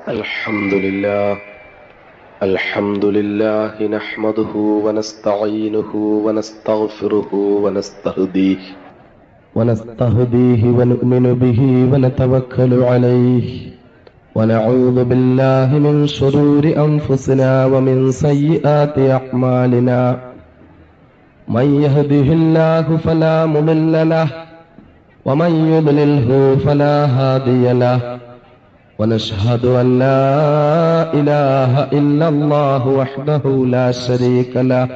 الحمد لله نحمده ونستعينه ونستغفره ونستهديه ونؤمن به ونتوكل عليه ونعوذ بالله من شرور أنفسنا ومن سيئات أعمالنا من يهده الله فلا مضل له ومن يضلله فلا هادي له ونشهد أن لا إله إلا الله وحده لا شريك له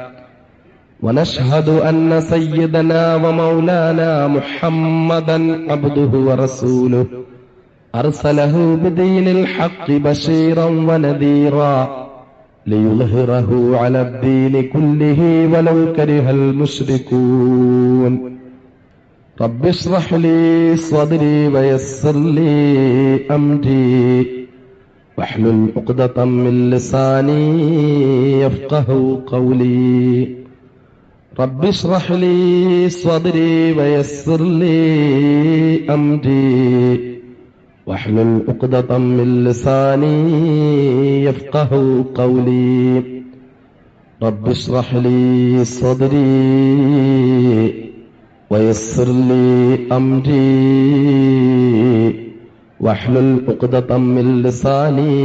ونشهد أن سيدنا ومولانا محمدا عبده ورسوله أرسله بدين الحق بشيرا ونذيرا ليظهره على الدين كله ولو كره المشركون رب اشرح لي صدري ويسر لي أمري واحلل عقدة من لساني يفقه قولي رب اشرح لي صدري ويسر لي أمري واحلل عقدة من لساني يفقه قولي رب اشرح لي صدري ويسر لي أمري واحلل عقدة من لساني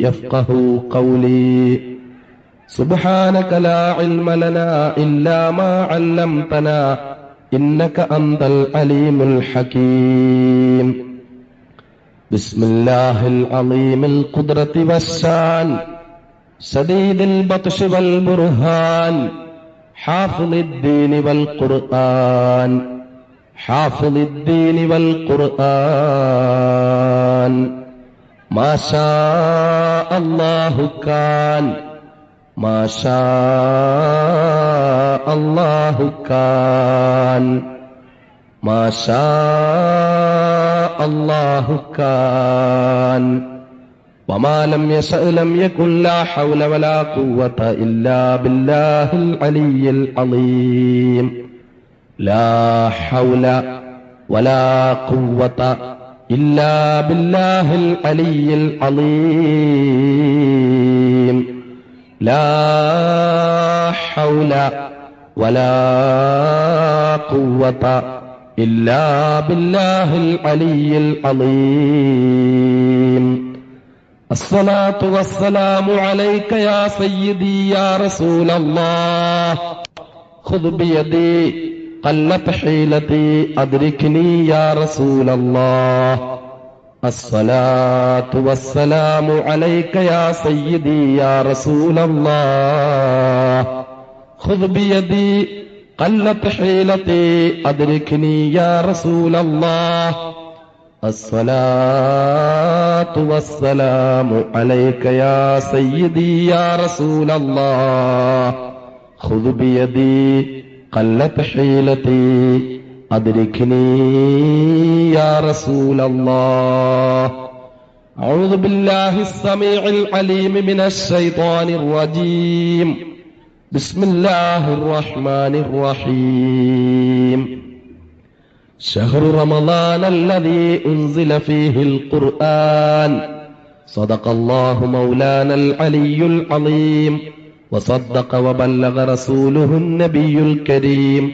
يفقه قولي سبحانك لا علم لنا إلا ما علمتنا إنك أنت العليم الحكيم بسم الله العظيم القدرة والشان شديد البطش والبرهان حافظ الدين والقرآن حافظ الدين والقرآن ما شاء الله كان ما شاء الله كان ما شاء الله كان وما لم يشأ لم يكن لا حول ولا قوة إلا بالله العلي العظيم لا حول ولا قوة إلا بالله العلي العظيم لا حول ولا قوة إلا بالله العلي العظيم الصلاة والسلام عليك يا سيدي يا رسول الله خذ بيدي قلت حيلتي أدركني يا رسول الله الصلاة والسلام عليك يا سيدي يا رسول الله خذ بيدي قلت حيلتي أدركني يا رسول الله الصلاة والسلام عليك يا سيدي يا رسول الله خذ بيدي قلت حيلتي أدركني يا رسول الله أعوذ بالله السميع العليم من الشيطان الرجيم بسم الله الرحمن الرحيم شهر رمضان الذي أنزل فيه القرآن صدق الله مولانا العلي العظيم وصدق وبلغ رسوله النبي الكريم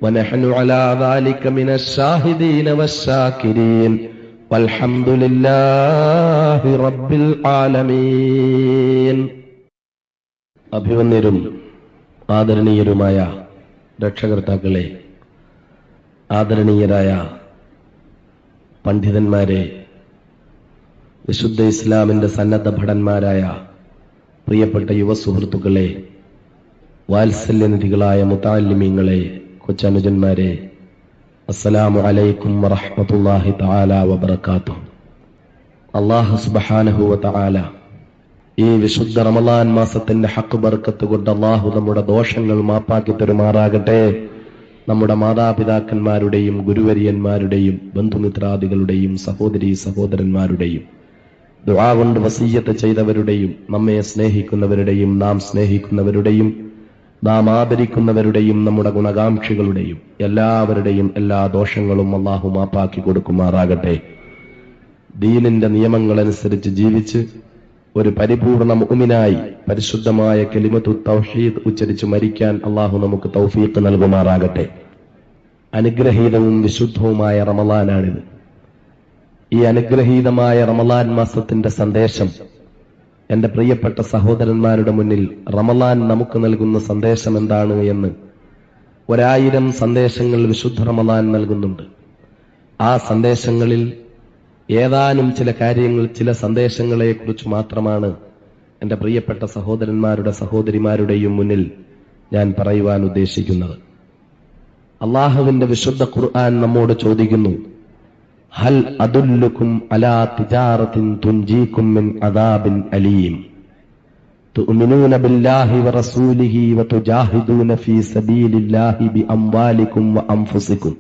ونحن على ذلك من الشاهدين والشاكرين والحمد لله رب العالمين അഭിവന്യരും ആദരണീയരുമായ രക്ഷകർത്താക്കളെ, ആദരണീയരായ പണ്ഡിതന്മാരെ, വിശുദ്ധ ഇസ്ലാമിന്റെ സന്നദ്ധ ഭടന്മാരായ പ്രിയപ്പെട്ട യുവസുഹൃത്തുക്കളെ, വാത്സല്യനിധികളായ മുതഅല്ലിമീങ്ങളെ, കൊച്ചനുജന്മാരെ, അസ്സലാമു അലൈക്കും വറഹ്മത്തുള്ളാഹി തആല വബറകാതുഹു. അല്ലാഹു സുബ്ഹാനഹു വതആല ഈ വിശുദ്ധ റമളാൻ മാസത്തിന്റെ ഹഖ് ബർക്കത്ത് കൊണ്ട് അല്ലാഹു നമ്മുടെ ദോഷങ്ങൾ മാപ്പാക്കി തരുമാറാകട്ടെ. നമ്മുടെ മാതാപിതാക്കന്മാരുടെയും ഗുരുവര്യന്മാരുടെയും ബന്ധുമിത്രാദികളുടെയും സഹോദരീ സഹോദരന്മാരുടെയും ദുആ കൊണ്ട് വസിയ്യത്ത് ചെയ്തവരുടെയും നമ്മെ സ്നേഹിക്കുന്നവരുടെയും നാം സ്നേഹിക്കുന്നവരുടെയും നാം ആദരിക്കുന്നവരുടെയും നമ്മുടെ ഗുണകാംക്ഷികളുടെയും എല്ലാവരുടെയും എല്ലാ ദോഷങ്ങളും അല്ലാഹു മാപ്പാക്കി കൊടുക്കുമാറാകട്ടെ. ദീനിന്റെ നിയമങ്ങളനുസരിച്ച് ജീവിച്ച് ഒരു പരിപൂർണ മുഅ്മിനായി പരിശുദ്ധമായ കലിമത്തു തൗഹീദ് ഉച്ചരിച്ച് മരിക്കാൻ അള്ളാഹു നമുക്ക് തൗഫീഖ് നൽകുമാറാകട്ടെ. അനുഗ്രഹീതവും വിശുദ്ധവുമായ റമളാനാണിത്. ഈ അനുഗ്രഹീതമായ റമളാൻ മാസത്തിന്റെ സന്ദേശം എന്റെ പ്രിയപ്പെട്ട സഹോദരന്മാരുടെ മുന്നിൽ റമളാൻ നമുക്ക് നൽകുന്ന സന്ദേശം എന്താണ് എന്ന് 1000 സന്ദേശങ്ങൾ വിശുദ്ധ റമളാൻ നൽകുന്നുണ്ട്. ആ സന്ദേശങ്ങളിൽ ഏതാനും ചില കാര്യങ്ങൾ, ചില സന്ദേശങ്ങളെ കുറിച്ച് മാത്രമാണ് എന്റെ പ്രിയപ്പെട്ട സഹോദരന്മാരുടെ സഹോദരിമാരുടെയും മുന്നിൽ ഞാൻ പറയുവാൻ ഉദ്ദേശിക്കുന്നത്. അള്ളാഹുവിന്റെ വിശുദ്ധ ഖുർആൻ നമ്മോട് ചോദിക്കുന്നു, ഹൽ അദുല്ലുക്കും അലാ തിജാറത്തിൻ തുൻജീക്കും മിൻ അദാബിൻ അലീം തുഅ്മിനൂന ബില്ലാഹി വറസൂലിഹി വതുജാഹിദൂന ഫീ സബീലില്ലാഹി ബിഅംവാലിക്കും വഅൻഫുസിക്കും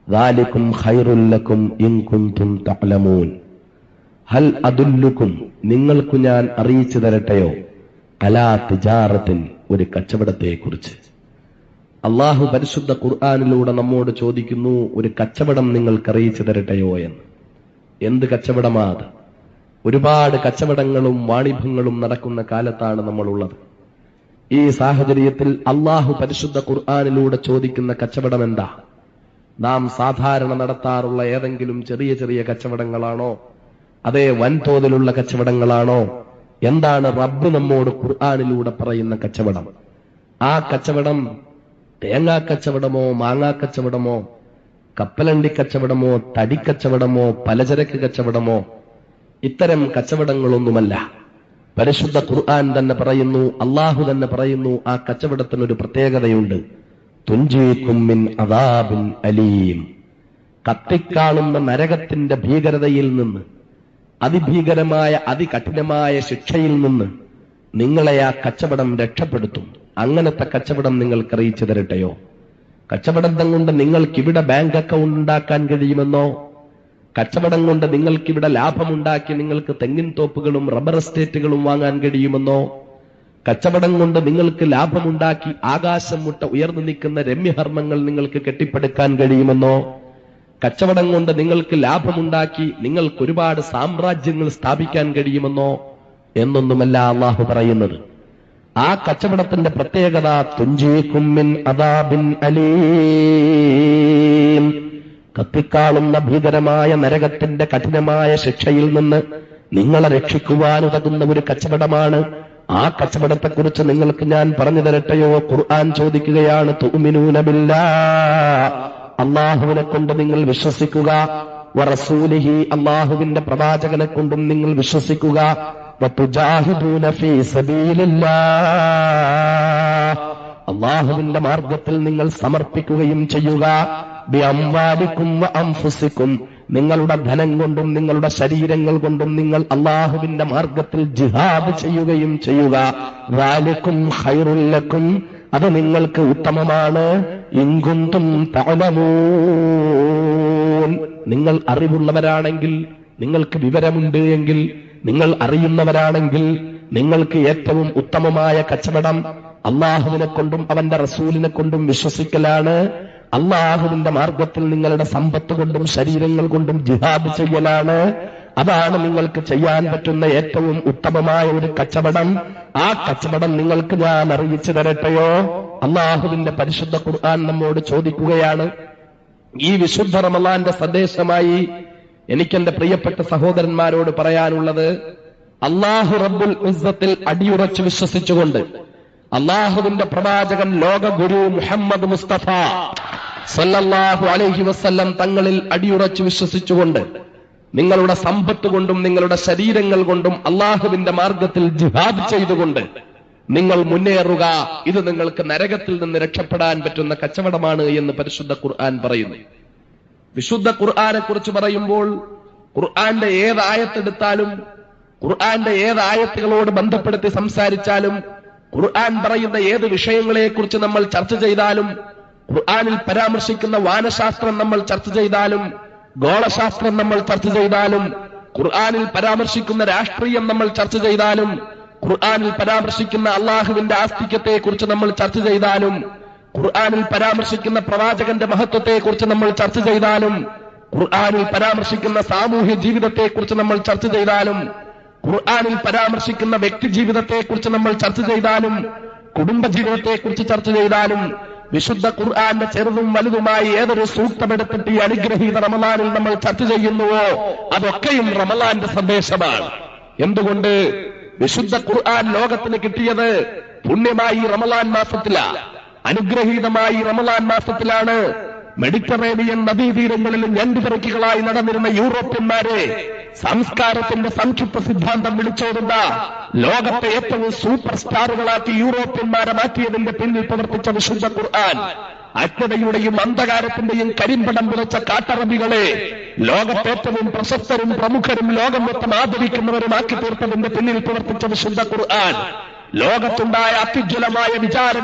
ദാലികും ഖൈറുൽ ലക്കും ഇൻ കുൻതും തഅലമൂൻ. ഹൽ അദുല്ലുക്കും, നിങ്ങൾക്ക് ഞാൻ അറിയിച്ചു തരട്ടെയോ, അലാ തിജാറത്തിൻ, ഒരു കച്ചവടത്തെക്കുറിച്ച്. അള്ളാഹു പരിശുദ്ധ ഖുർആനിലൂടെ നമ്മോട് ചോദിക്കുന്നു, ഒരു കച്ചവടം നിങ്ങൾക്ക് അറിയിച്ചു തരട്ടെയോ എന്ന്. എന്ത് കച്ചവടമാ അത്? ഒരുപാട് കച്ചവടങ്ങളും വാണിഭങ്ങളും നടക്കുന്ന കാലത്താണ് നമ്മളുള്ളത്. ഈ സാഹചര്യത്തിൽ അള്ളാഹു പരിശുദ്ധ ഖുർആനിലൂടെ ചോദിക്കുന്ന കച്ചവടം എന്താ? നാം സാധാരണ നടത്താറുള്ള ഏതെങ്കിലും ചെറിയ ചെറിയ കച്ചവടങ്ങളാണോ, അതേ വൻതോതിലുള്ള കച്ചവടങ്ങളാണോ? എന്താണ് റബ്ബ് നമ്മോട് ഖുർആനിലൂടെ പറയുന്ന കച്ചവടം? ആ കച്ചവടം തേങ്ങാക്കച്ചവടമോ, മാങ്ങാക്കച്ചവടമോ, കപ്പലണ്ടി കച്ചവടമോ, തടിക്കച്ചവടമോ, പലചരക്ക് കച്ചവടമോ? ഇത്തരം കച്ചവടങ്ങളൊന്നുമല്ല. പരിശുദ്ധ ഖുർആൻ തന്നെ പറയുന്നു, അള്ളാഹു തന്നെ പറയുന്നു, ആ കച്ചവടത്തിനൊരു പ്രത്യേകതയുണ്ട്. തുൻജീക്കും മിൻ അദാബിൻ അലീം, കത്തിക്കാളുന്ന നരകത്തിന്റെ ഭീകരതയിൽ നിന്ന്, അതിഭീകരമായ അതികഠിനമായ ശിക്ഷയിൽ നിന്ന് നിങ്ങളെ ആ കച്ചവടം രക്ഷപ്പെടുത്തും. അങ്ങനത്തെ കച്ചവടം നിങ്ങൾക്ക് അറിയിച്ചു തരട്ടെയോ? കച്ചവടം കൊണ്ട് നിങ്ങൾക്കിവിടെ ബാങ്ക് അക്കൗണ്ട് ഉണ്ടാക്കാൻ കഴിയുമെന്നോ? കച്ചവടം കൊണ്ട് നിങ്ങൾക്കിവിടെ ലാഭമുണ്ടാക്കി നിങ്ങൾക്ക് തെങ്ങിൻ തോപ്പുകളും റബ്ബർ എസ്റ്റേറ്റുകളും വാങ്ങാൻ കഴിയുമെന്നോ? കച്ചവടം കൊണ്ട് നിങ്ങൾക്ക് ലാഭമുണ്ടാക്കി ആകാശം മുട്ട ഉയർന്നു നിൽക്കുന്ന രമ്യഹർമ്മങ്ങൾ നിങ്ങൾക്ക് കെട്ടിപ്പടുക്കാൻ കഴിയുമെന്നോ? കച്ചവടം കൊണ്ട് നിങ്ങൾക്ക് ലാഭമുണ്ടാക്കി നിങ്ങൾക്ക് ഒരുപാട് സാമ്രാജ്യങ്ങൾ സ്ഥാപിക്കാൻ കഴിയുമെന്നോ? എന്നൊന്നുമല്ല അള്ളാഹു പറയുന്നത്. ആ കച്ചവടത്തിന്റെ പ്രത്യേകത തുൻജീക്കും മിൻ അദാബിൻ അലീം, കത്തിക്കാളുന്ന ഭീകരമായ നരകത്തിന്റെ കഠിനമായ ശിക്ഷയിൽ നിന്ന് നിങ്ങളെ രക്ഷിക്കുവാനുതകുന്ന ഒരു കച്ചവടമാണ്. ആ കച്ചവടത്തെക്കുറിച്ച് നിങ്ങൾക്ക് ഞാൻ പറഞ്ഞു തരട്ടെയോ? ഖുർആൻ ചോദിക്കുകയാണ്, തുഅ്മിനൂന ബില്ലാഹ്, അള്ളാഹുവിനെ കൊണ്ട് നിങ്ങൾ വിശ്വസിക്കുക, വറസൂലിഹി, അള്ളാഹുവിന്റെ പ്രവാചകനെ കൊണ്ടും നിങ്ങൾ വിശ്വസിക്കുക, വതുജാഹിദൂന ഫീ സബീലില്ലാഹ്, അള്ളാഹുവിന്റെ മാർഗത്തിൽ നിങ്ങൾ സമർപ്പിക്കുകയും ചെയ്യുക, ബിഅംവാലിക്കും വഅൻഫുസിക്കും, നിങ്ങളുടെ ധനം കൊണ്ടും നിങ്ങളുടെ ശരീരങ്ങൾ കൊണ്ടും നിങ്ങൾ അള്ളാഹുവിന്റെ മാർഗത്തിൽ ജിഹാദ് ചെയ്യുകയും ചെയ്യുക. ദാലികും ഖൈറുൽ ലക്കും, അത് നിങ്ങൾക്ക് ഉത്തമമാണ്. ഇൻ കുൻതും തഅലമൂൻ, നിങ്ങൾ അറിവുള്ളവരാണെങ്കിൽ, നിങ്ങൾക്ക് വിവരമുണ്ട് എങ്കിൽ, നിങ്ങൾ അറിയുന്നവരാണെങ്കിൽ, നിങ്ങൾക്ക് ഏറ്റവും ഉത്തമമായ കച്ചവടം അള്ളാഹുവിനെ കൊണ്ടും അവന്റെ റസൂലിനെ കൊണ്ടും വിശ്വസിക്കലാണ്. അള്ളാഹുവിന്റെ മാർഗത്തിൽ നിങ്ങളുടെ സമ്പത്ത് കൊണ്ടും ശരീരങ്ങൾ കൊണ്ടും ജിഹാദ് ചെയ്യലാണ്. അതാണ് നിങ്ങൾക്ക് ചെയ്യാൻ പറ്റുന്ന ഏറ്റവും ഉത്തമമായ ഒരു കച്ചവടം. ആ കച്ചവടം നിങ്ങൾക്ക് ഞാൻ അറിയിച്ചു തരട്ടെയോ? അള്ളാഹുവിന്റെ പരിശുദ്ധ ഖുർആൻ നമ്മോട് ചോദിക്കുകയാണ്. ഈ വിശുദ്ധ റമളാന്റെ സന്ദേശമായി എനിക്കെന്റെ പ്രിയപ്പെട്ട സഹോദരന്മാരോട് പറയാനുള്ളത്, അള്ളാഹു റബ്ബുൽ ഇസ്സത്തിൽ അടിയുറച്ചു വിശ്വസിച്ചുകൊണ്ട്, അള്ളാഹുവിന്റെ പ്രവാചകൻ ലോക ഗുരു മുഹമ്മദ് മുസ്തഫ സല്ലല്ലാഹു അലൈഹി വസല്ലം തങ്ങളിൽ അടിയുറച്ചു വിശ്വസിച്ചുകൊണ്ട്, നിങ്ങളുടെ സമ്പത്ത് കൊണ്ടും നിങ്ങളുടെ ശരീരങ്ങൾ കൊണ്ടും അള്ളാഹുവിന്റെ മാർഗത്തിൽ ജിഹാദ് ചെയ്തുകൊണ്ട് നിങ്ങൾ മുന്നേറുക. ഇത് നിങ്ങൾക്ക് നരകത്തിൽ നിന്ന് രക്ഷപ്പെടാൻ പറ്റുന്ന കച്ചവടമാണ് എന്ന് പരിശുദ്ധ ഖുർആൻ പറയുന്നു. വിശുദ്ധ ഖുർആനെ കുറിച്ച് പറയുമ്പോൾ ഖുർആന്റെ ഏത് ആയത്തെടുത്താലും, ഖുർആന്റെ ഏത് ആയത്തുകളോട് ബന്ധപ്പെടുത്തി സംസാരിച്ചാലും, ഖുർആൻ പറയുന്ന ഏത് വിഷയങ്ങളെ കുറിച്ച് നമ്മൾ ചർച്ച ചെയ്താലും, ഖുർആനിൽ പരാമർശിക്കുന്ന വാനശാസ്ത്രം നമ്മൾ ചർച്ച ചെയ്താലും, ഗോളശാസ്ത്രം നമ്മൾ ചർച്ച ചെയ്താലും, ഖുർആനിൽ പരാമർശിക്കുന്ന രാഷ്ട്രീയം നമ്മൾ ചർച്ച ചെയ്താലും, ഖുർആനിൽ പരാമർശിക്കുന്ന അള്ളാഹുവിന്റെ ആസ്തിക്യത്തെ കുറിച്ച് നമ്മൾ ചർച്ച ചെയ്താലും, ഖുർആനിൽ പരാമർശിക്കുന്ന പ്രവാചകന്റെ മഹത്വത്തെ കുറിച്ച് നമ്മൾ ചർച്ച ചെയ്താലും, ഖുർആനിൽ പരാമർശിക്കുന്ന സാമൂഹ്യ ജീവിതത്തെക്കുറിച്ച് നമ്മൾ ചർച്ച ചെയ്താലും, ഖുർആനിൽ പരാമർശിക്കുന്ന വ്യക്തി ജീവിതത്തെക്കുറിച്ച് നമ്മൾ ചർച്ച ചെയ്താലും, കുടുംബജീവിതത്തെക്കുറിച്ച് ചർച്ച ചെയ്താലും, വിശുദ്ധ ഖുർആന്റെ ചെറുതും വലുതുമായി ഏതൊരു സൂക്തമെടുത്തിട്ട് ഈ അനുഗ്രഹീത റമളാനിൽ നമ്മൾ ചർച്ച ചെയ്യുന്നുവോ അതൊക്കെയും റമളാന്റെ സന്ദേശമാണ്. എന്തുകൊണ്ട്? വിശുദ്ധ ഖുർആൻ ലോകത്തിന് കിട്ടിയത് പുണ്യമായി റമളാൻ മാസത്തിലാണ്, അനുഗ്രഹീതമായി റമളാൻ മാസത്തിലാണ്. മെഡിറ്ററേനിയൻ നദീതീരങ്ങളിൽ ഞണ്ടുതിരക്കികളായി നടന്നിരുന്ന യൂറോപ്യന്മാരെ സംസ്കാരത്തിന്റെ സംക്ഷിപ്ത സിദ്ധാന്തം വിളിച്ചോടുന്ന ലോകത്തെ ഏറ്റവും സൂപ്പർ സ്റ്റാറുകളാക്കി യൂറോപ്യന്മാരെ മാറ്റിയതിന്റെ പിന്നിൽ പ്രവർത്തിച്ച വിശുദ്ധ ഖുർആൻ അജ്ഞതയുടെയും അന്ധകാരത്തിന്റെയും കരിമ്പടം പുലച്ച കാട്ടറബികളെ ലോകത്തേറ്റവും പ്രശസ്തരും പ്രമുഖരും ലോകം മൊത്തം ആദരിക്കുന്നവരുമാക്കി തീർത്തതിന്റെ പിന്നിൽ പ്രവർത്തിച്ച വിശുദ്ധ ഖുർആൻ ലോകത്തുണ്ടായ അത്യുജ്വലമായ വിചാര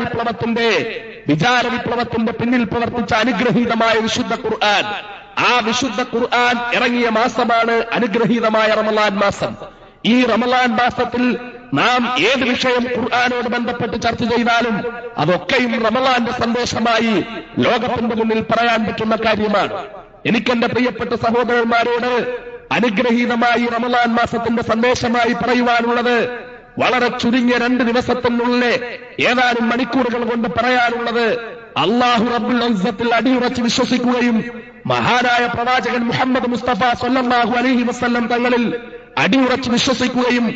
വിപ്ലവത്തിന്റെ പിന്നിൽ പ്രവർത്തിച്ച അനുഗ്രഹീതമായ വിശുദ്ധ ഖുർആൻ. ആ വിശുദ്ധ ഖുർആൻ ഇറങ്ങിയ മാസമാണ് അനുഗ്രഹീതമായ റമളാൻ മാസം. ഈ റമളാൻ മാസത്തിൽ നാം ഏത് വിഷയം ഖുർആനോട് ബന്ധപ്പെട്ട് ചർച്ച ചെയ്താലും അതൊക്കെയും റമളാന്റെ സന്ദേശമായി ലോകത്തിന്റെ മുന്നിൽ പറയാൻ പറ്റുന്ന കാര്യമാണ്. എനിക്കെന്റെ പ്രിയപ്പെട്ട സഹോദരന്മാരോട് അനുഗ്രഹീതമായി റമളാൻ മാസത്തിന്റെ സന്ദേശമായി പറയുവാനുള്ളത് വളരെ ചുരുങ്ങിയ 2 ദിവസത്തിനുള്ളിൽ ഏതാനും മണിക്കൂറുകൾ കൊണ്ട് പറയാനുള്ളത്, അല്ലാഹു റബ്ബുൽ ഇസ്സത്തിൽ അടിയുറച്ച് വിശ്വസിക്കുകയും മഹാനായ പ്രവാചകൻ മുഹമ്മദ് മുസ്തഫ സ്വല്ലല്ലാഹു അലൈഹി വസല്ലം തങ്ങളിൽ അടിയുറച്ച് വിശ്വസിക്കുകയും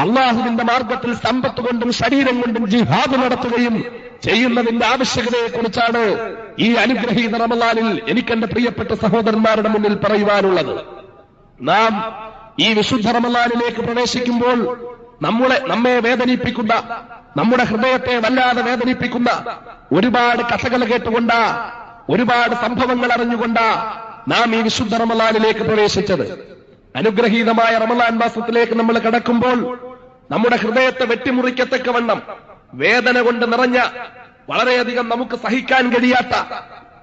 അള്ളാഹുവിന്റെ മാർഗത്തിൽ സമ്പത്ത് കൊണ്ടും ശരീരം കൊണ്ടും ജിഹാദ് നടത്തുകയും ചെയ്യുന്നതിന്റെ ആവശ്യകതയെക്കുറിച്ചാണ് ഈ അനുഗ്രഹീത റമളാനിൽ എനിക്കെന്റെ പ്രിയപ്പെട്ട സഹോദരന്മാരുടെ മുന്നിൽ പറയുവാനുള്ളത്. നാം ഈ വിശുദ്ധ റമളാനിലേക്ക് പ്രവേശിക്കുമ്പോൾ നമ്മെ വേദനിപ്പിക്കുന്ന, നമ്മുടെ ഹൃദയത്തെ വല്ലാതെ വേദനിപ്പിക്കുന്ന ഒരുപാട് കഥകൾ കേട്ടുകൊണ്ട, ഒരുപാട് സംഭവങ്ങൾ അറിഞ്ഞുകൊണ്ട നാം ഈ വിശുദ്ധ റമളാനിലേക്ക് പ്രവേശിച്ചത്. അനുഗ്രഹീതമായ റമളാൻ മാസത്തിലേക്ക് നമ്മൾ കടക്കുമ്പോൾ നമ്മുടെ ഹൃദയത്തെ വെട്ടിമുറിക്കത്തക്കവണ്ണം വേദന കൊണ്ട് നിറഞ്ഞ, വളരെയധികം നമുക്ക് സഹിക്കാൻ കഴിയാത്ത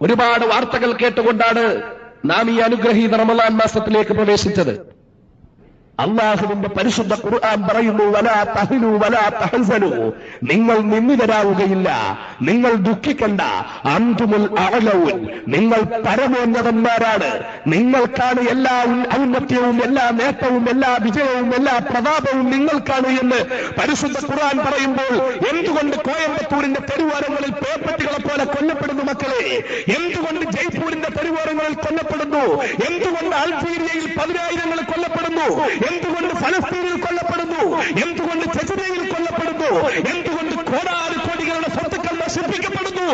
ഒരുപാട് വാർത്തകൾ കേട്ടുകൊണ്ടാണ് നാം ഈ അനുഗ്രഹീത റമളാൻ മാസത്തിലേക്ക് പ്രവേശിച്ചത്. അള്ളാഹുവിന്റെ പരിശുദ്ധ ഖുർആൻ പറയുന്നു, വലാ തഹ്നു വലാ തഹ്സനു, നിങ്ങൾ നിന്ദിതരാവുകയില്ല, നിങ്ങൾ ദുഃഖിക്കണ്ട, അൻതുമുൽ അഅലൗൻ, നിങ്ങൾ പരമോന്നതന്മാരാണ്, നിങ്ങൾക്കാണ് എല്ലാ ഔന്നത്യവും എല്ലാ നേട്ടവും എല്ലാ വിജയവും എല്ലാ പ്രതാപവും നിങ്ങൾക്കാണ് എന്ന് പരിശുദ്ധ ഖുർആൻ പറയുമ്പോൾ എന്തുകൊണ്ട് കോയമ്പത്തൂരിന്റെ തെരുവോരങ്ങളിൽ പേപ്പട്ടികളെ പോലെ കൊല്ലപ്പെടുന്നു മക്കളെ? എന്തുകൊണ്ട് ജയ്പൂരിന്റെ തെരുവോരങ്ങളിൽ കൊല്ലപ്പെടുന്നു? എന്തുകൊണ്ട് അൾജീരിയയിൽ 10,000 കൊല്ലപ്പെടുന്നു? എന്തുകൊണ്ട് ഫലസ്തീനിൽ കൊല്ലപ്പെടുന്നു? എന്തുകൊണ്ട് ചെച്ചനിയിൽ കൊല്ലപ്പെടുന്നു? എന്തുകൊണ്ട് കോടാനുകോടികളുടെ സ്വത്തുക്കൾ നശിപ്പിക്കപ്പെടുന്നു?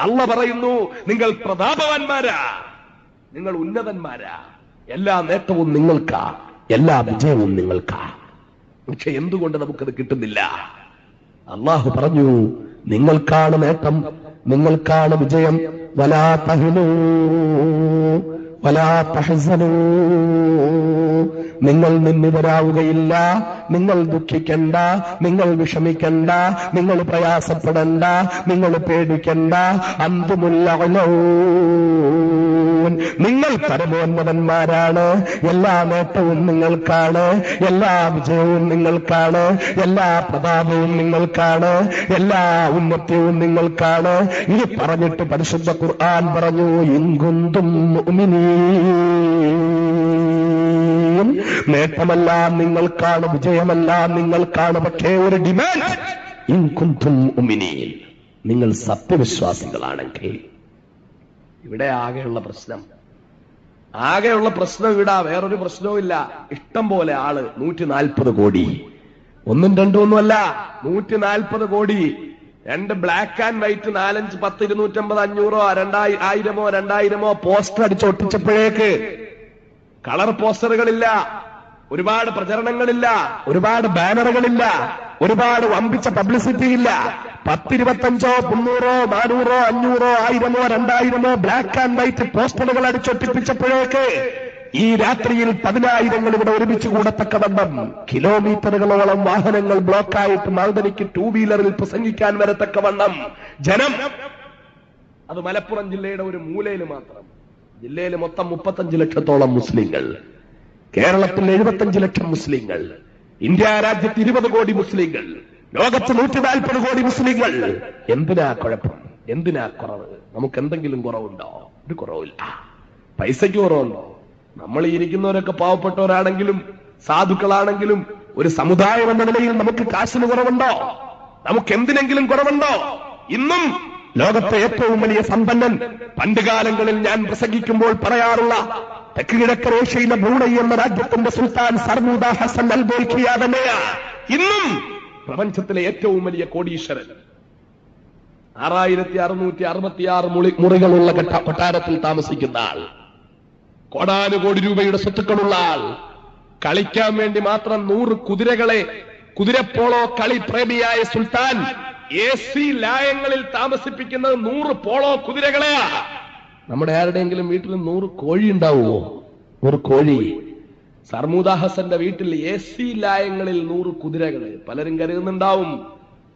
അല്ലാഹു പറയുന്നു, നിങ്ങൾ പ്രതാപവാന്മാരാ, നിങ്ങൾ ഉന്നതന്മാരാ, എല്ലാ നേട്ടവും നിങ്ങൾക്കാ, എല്ലാ വിജയവും നിങ്ങൾക്കാ. പക്ഷെ എന്തുകൊണ്ട് നമുക്കത് കിട്ടുന്നില്ല? അല്ലാഹു പറഞ്ഞു, നിങ്ങൾക്കാണ് നേട്ടം, നിങ്ങൾക്കാണ് വിജയം. വലാ തഹ്നൂ വലാ തഹ്സനൂ, നിങ്ങൾ നിന്ദിതരാവുകയില്ല, നിങ്ങൾ ദുഃഖിക്കണ്ട, നിങ്ങൾ വിഷമിക്കണ്ട, നിങ്ങൾ പ്രയാസപ്പെടണ്ട, നിങ്ങൾ പേടിക്കണ്ട. അൻതുമുൽ അഅലൗൻ, നിങ്ങൾ പരമോന്നതന്മാരാണ്, എല്ലാ നേട്ടവും നിങ്ങൾക്കാണ്, എല്ലാ വിജയവും നിങ്ങൾക്കാണ്, എല്ലാ പ്രതാപവും നിങ്ങൾക്കാണ്, എല്ലാ ഉന്നത്യവും നിങ്ങൾക്കാണ്. ഇത് പറഞ്ഞിട്ട് പരിശുദ്ധ ഖുർആൻ പറഞ്ഞു, ഇൻ കുന്തും മുഅ്മിനീൻ, നേട്ടമെല്ലാം നിങ്ങൾക്കാണ്, വിജയമെല്ലാം നിങ്ങൾക്കാണ്. പക്ഷേ ഒരു ഡിമാൻഡ്, ഇൻ കുന്തും മുഅ്മിനീൻ, നിങ്ങൾ സത്യവിശ്വാസികളാണെങ്കിൽ. ഇവിടെ ആകെയുള്ള പ്രശ്നം ഇവിടെ വേറൊരു പ്രശ്നവും ഇല്ല. ഇഷ്ടം പോലെ ആള്, 140 കോടി, 1 2 ഒന്നുമല്ല, 140 കോടി. 2 ബ്ലാക്ക് ആൻഡ് വൈറ്റ് 4 5 10 250 500 2000 പോസ്റ്റർ അടിച്ചൊട്ടിച്ചപ്പോഴേക്ക് കളർ പോസ്റ്ററുകളില്ല, ഒരുപാട് പ്രചരണങ്ങളില്ല, ഒരുപാട് ബാനറുകളില്ല, ഒരുപാട് വമ്പിച്ച പബ്ലിസിറ്റി ഇല്ല. 10 25 300 400 500 1000 2000 ബ്ലാക്ക് ആൻഡ് വൈറ്റ് പോസ്റ്ററുകൾ അടിച്ചൊട്ടിപ്പിച്ചപ്പോഴേക്ക് ഈ രാത്രിയിൽ 10,000 ഇവിടെ ഒരുമിച്ച് കൂടത്തക്കവണ്ണം കിലോമീറ്ററുകളോളം വാഹനങ്ങൾ ബ്ലോക്കായിട്ട് മാതനിക്ക് 2 വീലറിൽ പ്രസംഗിക്കാൻ വരത്തക്കവണ്ണം ജനം. അത് മലപ്പുറം ജില്ലയുടെ ഒരു മൂലയിൽ മാത്രം. ജില്ലയിൽ മൊത്തം 35 ലക്ഷത്തോളം മുസ്ലിങ്ങൾ, കേരളത്തിൽ 75 ലക്ഷം മുസ്ലിങ്ങൾ, ഇന്ത്യ രാജ്യത്ത് 20 കോടി മുസ്ലിങ്ങൾ, ലോകത്ത് 140 കോടി മുസ്ലിങ്ങൾ. എന്തിനാ കുഴപ്പം? എന്തിനാ കുറവ്? നമുക്ക് എന്തെങ്കിലും കുറവുണ്ടോ? ഒരു കുറവില്ല. പൈസയ്ക്ക് കുറവുണ്ടോ? നമ്മൾ ഇരിക്കുന്നവരൊക്കെ പാവപ്പെട്ടവരാണെങ്കിലും സാധുക്കളാണെങ്കിലും ഒരു സമുദായം എന്ന നിലയിൽ നമുക്ക് കാശിന് കുറവുണ്ടോ? നമുക്ക് എന്തിനെങ്കിലും കുറവുണ്ടോ? ഇന്നും ലോകത്തെ ഏറ്റവും വലിയ സമ്പന്നൻ, പണ്ടുകാലങ്ങളിൽ ഞാൻ പ്രസംഗിക്കുമ്പോൾ പറയാറുള്ള തെക്ക് കിഴക്കൻ ഏഷ്യയിലെ ബ്രൂണൈ എന്ന രാജ്യത്തിന്റെ സുൽത്താൻ സർമൂദ ഹസൻ അൽ ബോൽഖിയ തന്നെയാണ് ഇന്നും പ്രപഞ്ചത്തിലെ ഏറ്റവും വലിയ കോടീശ്വരൻ. 6666 മുറികളുള്ള കൊട്ടാരത്തിൽ താമസിക്കുന്ന ആൾ, കോടാനുകോടി രൂപയുടെ സ്വത്തുക്കളുള്ള ആൾ, കളിക്കാൻ വേണ്ടി മാത്രം 100 കുതിരകളെ, കുതിരപ്പോളോ കളി പ്രേമിയായ സുൽത്താൻ AC ലായങ്ങളിൽ താമസിപ്പിക്കുന്നത് 100 പോളോ കുതിരകളെയാ. നമ്മുടെ ആരുടെയെങ്കിലും വീട്ടിൽ 100 കോഴി ഉണ്ടാവുമോ? 100 കോഴി. സർമൂദ ഹസന്റെ വീട്ടിൽ AC ലായങ്ങളിൽ 100 കുതിരകള്. പലരും കരുതുന്നുണ്ടാവും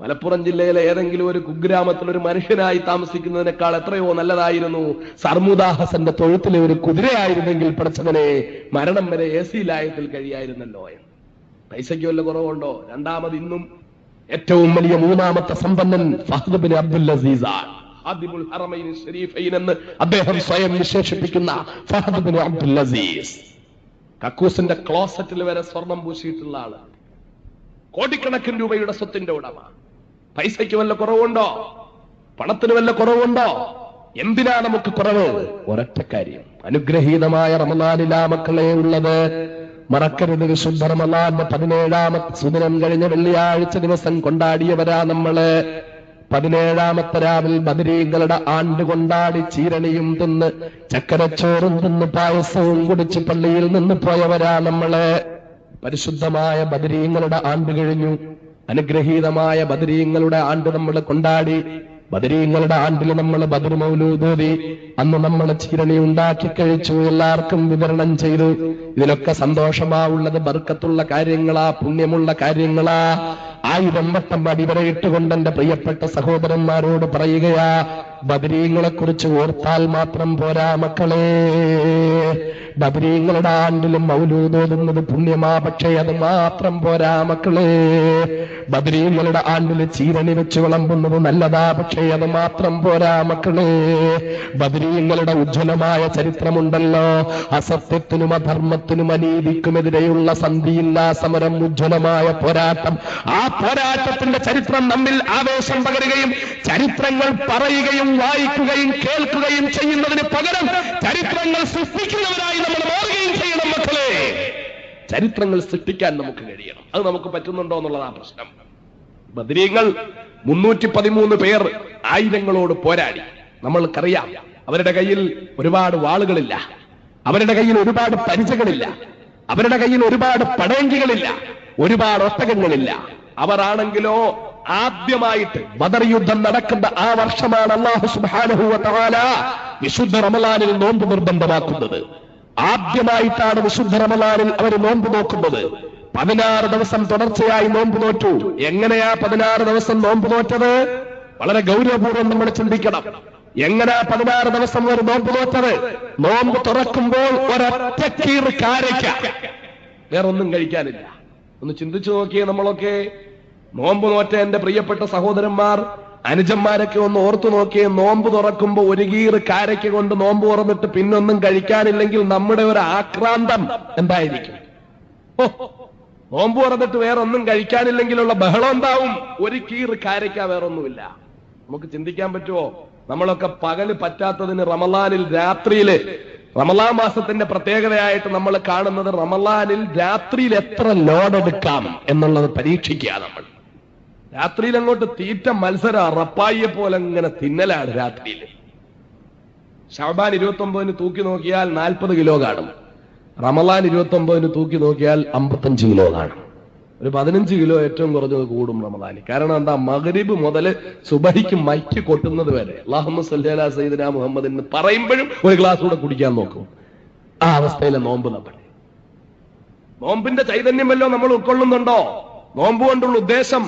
മലപ്പുറം ജില്ലയിലെ ഏതെങ്കിലും ഒരു കുഗ്രാമത്തിൽ ഒരു മനുഷ്യനായി താമസിക്കുന്നതിനേക്കാൾ എത്രയോ നല്ലതായിരുന്നു സർമൂദ ഹസന്റെ തൊഴുത്തിലെ ഒരു കുതിരയായിരുന്നെങ്കിൽ പടച്ചവനെ മരണം വരെ AC ലായത്തിൽ കഴിയായിരുന്നല്ലോ എന്ന്. പൈസയ്ക്ക് വല്ല കുറവുണ്ടോ? രണ്ടാമത് ഇന്നും ഏറ്റവും വലിയ മൂന്നാമത്തെ സമ്പന്നൻ ഫഹദ് ബിൻ അബ്ദുൽ അസീസ് ആണ്. ഖാദിമുൽ ഹറമൈൻ ശരീഫൈൻ എന്ന് അദ്ദേഹം സ്വയം വിശേഷിപ്പിക്കുന്ന ഫഹദ് ബിൻ അബ്ദുൽ അസീസ്, കക്കൂസിന്റെ ക്ലോസറ്റിൽ വരെ സ്വർണം പൂശിയിട്ടുള്ള ആള്, കോടിക്കണക്കിന് രൂപയുടെ സ്വത്തിന്റെ ഉടമ. പൈസയ്ക്ക് വല്ല കുറവുണ്ടോ? പണത്തിന് വല്ല കുറവുണ്ടോ? എന്തിനാ നമുക്ക് കുറവ്? ഒരൊറ്റ കാര്യം, അനുഗ്രഹീതമായ റമളാനിലാ മക്കളെ ഉള്ളത്. മറക്കരുത്, വിശുദ്ധ റമളാന്റെ 17ാമത്തെ സുദിനം കഴിഞ്ഞ വെള്ളിയാഴ്ച ദിവസം കൊണ്ടാടിയവരാ നമ്മള്. 17ാമത്തെ രാവിൽ ബദരീങ്ങളുടെ ആണ്ട് കൊണ്ടാടി ചീരണിയും തിന്ന് ചക്കരച്ചോറും തിന്ന് പായസവും കുടിച്ച് പള്ളിയിൽ നിന്ന് പോയവരാ നമ്മള്. പരിശുദ്ധമായ ബദരീങ്ങളുടെ ആണ്ട് കഴിഞ്ഞു. അനുഗ്രഹീതമായ ബദരീങ്ങളുടെ ആണ്ട് നമ്മൾ കൊണ്ടാടി. ബദരീങ്ങളുടെ ആണ്ടിൽ നമ്മൾ ബദർ മൗലൂദ് ഓതി. അന്ന് നമ്മൾ ചീരണി ഉണ്ടാക്കി കഴിച്ചു, എല്ലാവർക്കും വിതരണം ചെയ്തു. ഇതിലൊക്കെ സന്തോഷമാവുള്ളത് ബർക്കത്തുള്ള കാര്യങ്ങളാ, പുണ്യമുള്ള കാര്യങ്ങളാ. 1000 വട്ടം അടിവരയിട്ടുകൊണ്ട് എന്റെ പ്രിയപ്പെട്ട സഹോദരന്മാരോട് പറയുകയാ, ബദരീങ്ങളെ കുറിച്ച് ഓർത്താൽ മാത്രം പോരാ മക്കളെ. ബദരീങ്ങളുടെ ആണ്ടിലും മൗലൂദ് ഓതുന്നത് പുണ്യമാ, പക്ഷേ അത് മാത്രം പോരാ മക്കളെ. ബദരീങ്ങളുടെ ആണ്ടിൽ ചീരണി വെച്ച് വിളമ്പുന്നത് നല്ലതാ, പക്ഷേ അത് മാത്രം പോരാ മക്കളെ. ബദരീങ്ങളുടെ ഉജ്ജ്വലമായ ചരിത്രമുണ്ടല്ലോ. അസത്യത്തിനും അധർമ്മത്തിനും അനീതിക്കുമെതിരെയുള്ള സന്ധിയില്ലാ സമരം, ഉജ്ജ്വലമായ പോരാട്ടം. ആ പോരാട്ടത്തിന്റെ ചരിത്രം നമ്മിൽ ആവേശം പകരുകയും ചരിത്രങ്ങൾ പറയുകയും വായിക്കുകയും കേൾക്കുകയും ചെയ്യുന്നതിന് പകരം ചരിത്രങ്ങൾ സൃഷ്ടിക്കുന്നവരായി നമ്മൾ മാറുകയും ചെയ്യണം മക്കളെ. ചരിത്രങ്ങൾ സൃഷ്ടിക്കാൻ നമുക്ക് കഴിയണം. അത് നമുക്ക് പറ്റുന്നുണ്ടോ എന്നുള്ളതാണ് പ്രശ്നം. ബദരീങ്ങൾ 313 പേർ ആയുധങ്ങളോട് പോരാടി. നമ്മൾക്കറിയാം, അവരുടെ കയ്യിൽ ഒരുപാട് വാളുകളില്ല, അവരുടെ കയ്യിൽ ഒരുപാട് പരിചകളില്ല, അവരുടെ കയ്യിൽ ഒരുപാട് പടയങ്കികളില്ല, ഒരുപാട് ഒട്ടകങ്ങളില്ല. അവരാണെങ്കിലോ ആദ്യമായിട്ട് ബദർ യുദ്ധം നടക്കുന്ന ആ വർഷമാണ് അല്ലാഹു സുബ്ഹാനഹു വ തആല വിശുദ്ധ റമളാനിൽ നോമ്പ് നിർബന്ധമാക്കുന്നത്. ആദ്യമായിട്ടാണ് വിശുദ്ധ റമളാനിൽ അവർ നോമ്പ് നോക്കുന്നത്. 16 ദിവസം തുടർച്ചയായി നോമ്പ് നോറ്റു. എങ്ങനെയാ 16 ദിവസം നോമ്പ് നോറ്റത്? വളരെ ഗൗരവപൂർവ്വം നമ്മൾ ചിന്തിക്കണം. എങ്ങനെയാ 16 ദിവസം ഒരു നോമ്പ് നോറ്റത്? നോമ്പ് തുറക്കുമ്പോൾ ഒരൊറ്റ കീറ് കാരയ്ക്ക, വേറൊന്നും കഴിക്കാനില്ല. ഒന്ന് ചിന്തിച്ചു നോക്കിയേ. നമ്മളൊക്കെ നോമ്പ് നോറ്റ എന്റെ പ്രിയപ്പെട്ട സഹോദരന്മാർ, അനുജന്മാരൊക്കെ ഒന്ന് ഓർത്തു നോക്കിയേ. നോമ്പ് തുറക്കുമ്പോ ഒരു കീറ് കാരയ്ക്ക കൊണ്ട് നോമ്പ് തുറന്നിട്ട് പിന്നൊന്നും കഴിക്കാനില്ലെങ്കിൽ നമ്മുടെ ഒരു ആക്രാന്തം എന്തായിരിക്കും? നോമ്പ് തുറന്നിട്ട് വേറൊന്നും കഴിക്കാനില്ലെങ്കിലുള്ള ബഹളം എന്താവും? ഒരു കീറ് കാരയ്ക്ക, വേറൊന്നുമില്ല. നമുക്ക് ചിന്തിക്കാൻ പറ്റുമോ? നമ്മളൊക്കെ പകല് പറ്റാത്തതിന് റമളാനിൽ രാത്രിയില്, റമളാൻ മാസത്തിന്റെ പ്രത്യേകതയായിട്ട് നമ്മൾ കാണുന്നത് റമളാനിൽ രാത്രിയിൽ എത്ര ലോഡെടുക്കാം എന്നുള്ളത് പരീക്ഷിക്കുക. നമ്മൾ രാത്രിയിൽ അങ്ങോട്ട് തീറ്റ മത്സരം, റപ്പായിയെ പോലെ ഇങ്ങനെ തിന്നലാണ് രാത്രിയിൽ. ശഅബാൻ 29 തൂക്കി നോക്കിയാൽ 40 കിലോ കാണും. റമളാൻ 29 തൂക്കി നോക്കിയാൽ 55 കിലോ കാണും. ഒരു 15 കിലോ ഏറ്റവും കുറഞ്ഞത് കൂടും റമളാനി. കാരണം എന്താ? മഗ്രിബ് മുതൽ സുബഹിക്ക് മൈക്ക് കൊട്ടുന്നത് വരെ അല്ലാഹുമ്മ സ്വല്ലി അലാ സയ്യിദിനാ മുഹമ്മദ് എന്ന് പറയുമ്പോഴും ഒരു ഗ്ലാസ് കൂടെ കുടിക്കാൻ നോക്കും. ആ അവസ്ഥയിലെ നോമ്പ് നമ്മൾ. നോമ്പിന്റെ ചൈതന്യം വല്ലോ നമ്മൾ ഉൾക്കൊള്ളുന്നുണ്ടോ? നോമ്പ് കൊണ്ടുള്ള ഉദ്ദേശം,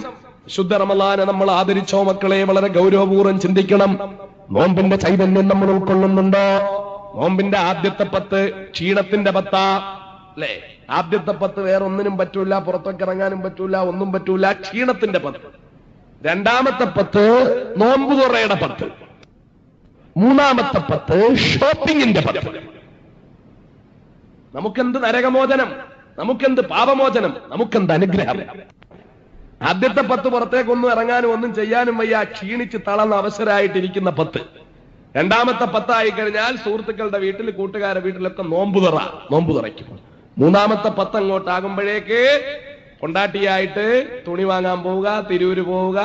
ശുദ്ധ റമളാനെ നമ്മൾ ആദരിച്ചോ മക്കളെ? വളരെ ഗൗരവപൂർവ്വം ചിന്തിക്കണം. നോമ്പിന്റെ ചൈതന്യം നമ്മൾ ഉൾക്കൊള്ളുന്നുണ്ടോ? നോമ്പിന്റെ ആദ്യത്തെ 10 ക്ഷീണത്തിന്റെ 10 അല്ലേ? ആദ്യത്തെ 10 വേറൊന്നിനും പറ്റൂല, പുറത്തൊക്കെ ഇറങ്ങാനും പറ്റൂല, ഒന്നും പറ്റൂല, ക്ഷീണത്തിന്റെ 10. രണ്ടാമത്തെ 10 നോമ്പ് തുറയുടെ 10. മൂന്നാമത്തെ 10 ഷോപ്പിങ്ങിന്റെ 10. നമുക്കെന്ത് നരകമോചനം, നമുക്കെന്ത് പാപമോചനം, നമുക്കെന്ത് അനുഗ്രഹം. ആദ്യത്തെ 10 പുറത്തേക്കൊന്നും ഇറങ്ങാനും ഒന്നും ചെയ്യാനും വയ്യ, ക്ഷീണിച്ച് തളർന്ന അവസരമായിട്ടിരിക്കുന്ന 10. രണ്ടാമത്തെ 10 ആയി കഴിഞ്ഞാൽ സുഹൃത്തുക്കളുടെ വീട്ടിൽ, കൂട്ടുകാരുടെ വീട്ടിലൊക്കെ നോമ്പ് തുറയ്ക്കും. മൂന്നാമത്തെ 10 അങ്ങോട്ടാകുമ്പോഴേക്ക് കൊണ്ടാട്ടിയായിട്ട് തുണി വാങ്ങാൻ പോവുക, തിരൂര് പോവുക,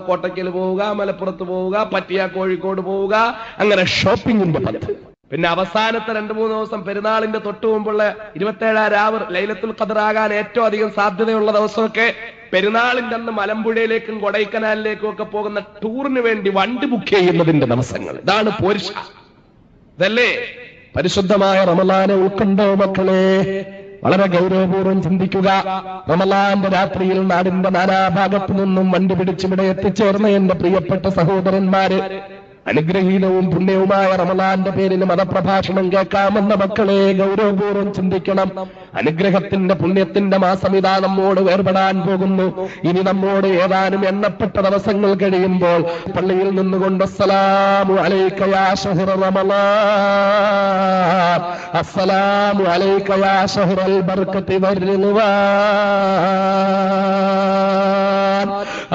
കോട്ടയ്ക്കൽ പോവുക, മലപ്പുറത്ത് പോവുക, പറ്റിയ കോഴിക്കോട് പോവുക, അങ്ങനെ ഷോപ്പിംഗിന്റെ 10. പിന്നെ അവസാനത്തെ 2-3 ദിവസം പെരുന്നാളിന്റെ തൊട്ടു മുമ്പുള്ള 27 രാവ് ലൈലത്തുൽ ഖദർ ആകാൻ ഏറ്റവും അധികം സാധ്യതയുള്ള ദിവസമൊക്കെ പെരുന്നാളിന്റെ അന്ന് മലമ്പുഴയിലേക്കും കൊടൈക്കനാലിലേക്കും ഒക്കെ പോകുന്ന ടൂറിന് വേണ്ടി വണ്ടി ബുക്ക് ചെയ്യുന്നതിന്റെ ദിവസങ്ങൾ. ഇതാണ് പോരിഷ. ഇതല്ലേ പരിശുദ്ധമായ റമളാനെ ഉൾക്കൊണ്ടോ മക്കളെ? വളരെ ഗൗരവപൂർവ്വം ചിന്തിക്കുക. റമളാന്റെ രാത്രിയിൽ നാടിന്റെ നാനാഭാഗത്തു നിന്നും വണ്ടി പിടിച്ചിവിടെ എത്തിച്ചേർന്ന എന്റെ പ്രിയപ്പെട്ട സഹോദരന്മാര്, അനുഗ്രഹീനവും പുണ്യവുമായ റമളാന്റെ പേരിൽ മതപ്രഭാഷണം കേൾക്കാമെന്ന മക്കളെ ഗൗരവപൂർവ്വം ചിന്തിക്കണം. അനുഗ്രഹത്തിന്റെ പുണ്യത്തിന്റെ മാസം ഇതാ നമ്മോട് വേർപെടാൻ പോകുന്നു. ഇനി നമ്മോട് ഏതാനും എണ്ണപ്പെട്ട ദിവസങ്ങൾ കഴിയുമ്പോൾ പള്ളിയിൽ നിന്നുകൊണ്ട് അസ്സലാമു അലൈക യാ ശഹ്റ റമളാൻ, അസ്സലാമു അലൈക യാ ശഹ്റൽ ബർക്കത്തി വർ-റിദ്വാൻ,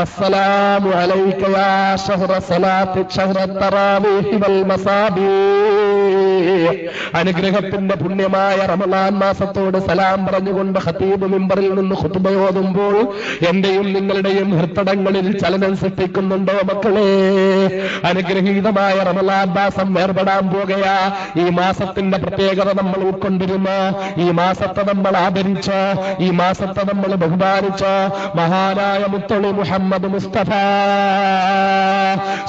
അസ്സലാമു അലൈക യാ ശഹ്റ സലാത്തി ശഹ്റ തറാവീഹി വൽ മസാബീഹ്. അനുഗ്രഹത്തിന്റെ പുണ്യമായ റമളാൻ മാസത്തോട് സലാം പറഞ്ഞുകൊണ്ട് ഖതീബ് മിമ്പറിൽ നിന്ന് ഖുതുബ ഓതുമ്പോൾ എന്റെയും നിങ്ങളുടെയും ഹൃദയങ്ങളിൽ ചലനം സൃഷ്ടിക്കുന്നുണ്ടോ മക്കളെ? അനുഗ്രഹീതമായ റമളാൻ മാസം വേർപെടാൻ പോകുകയാ. ഈ മാസത്തിന്റെ പ്രത്യേകത നമ്മൾ ഉൾക്കൊണ്ടിരുന്നു. ഈ മാസത്തെ നമ്മൾ ആദരിച്ച്, ഈ മാസത്തെ നമ്മൾ ബഹുമാനിച്ച് മഹാനായ മുത്തളി മുഹമ്മദ് മുസ്തഫ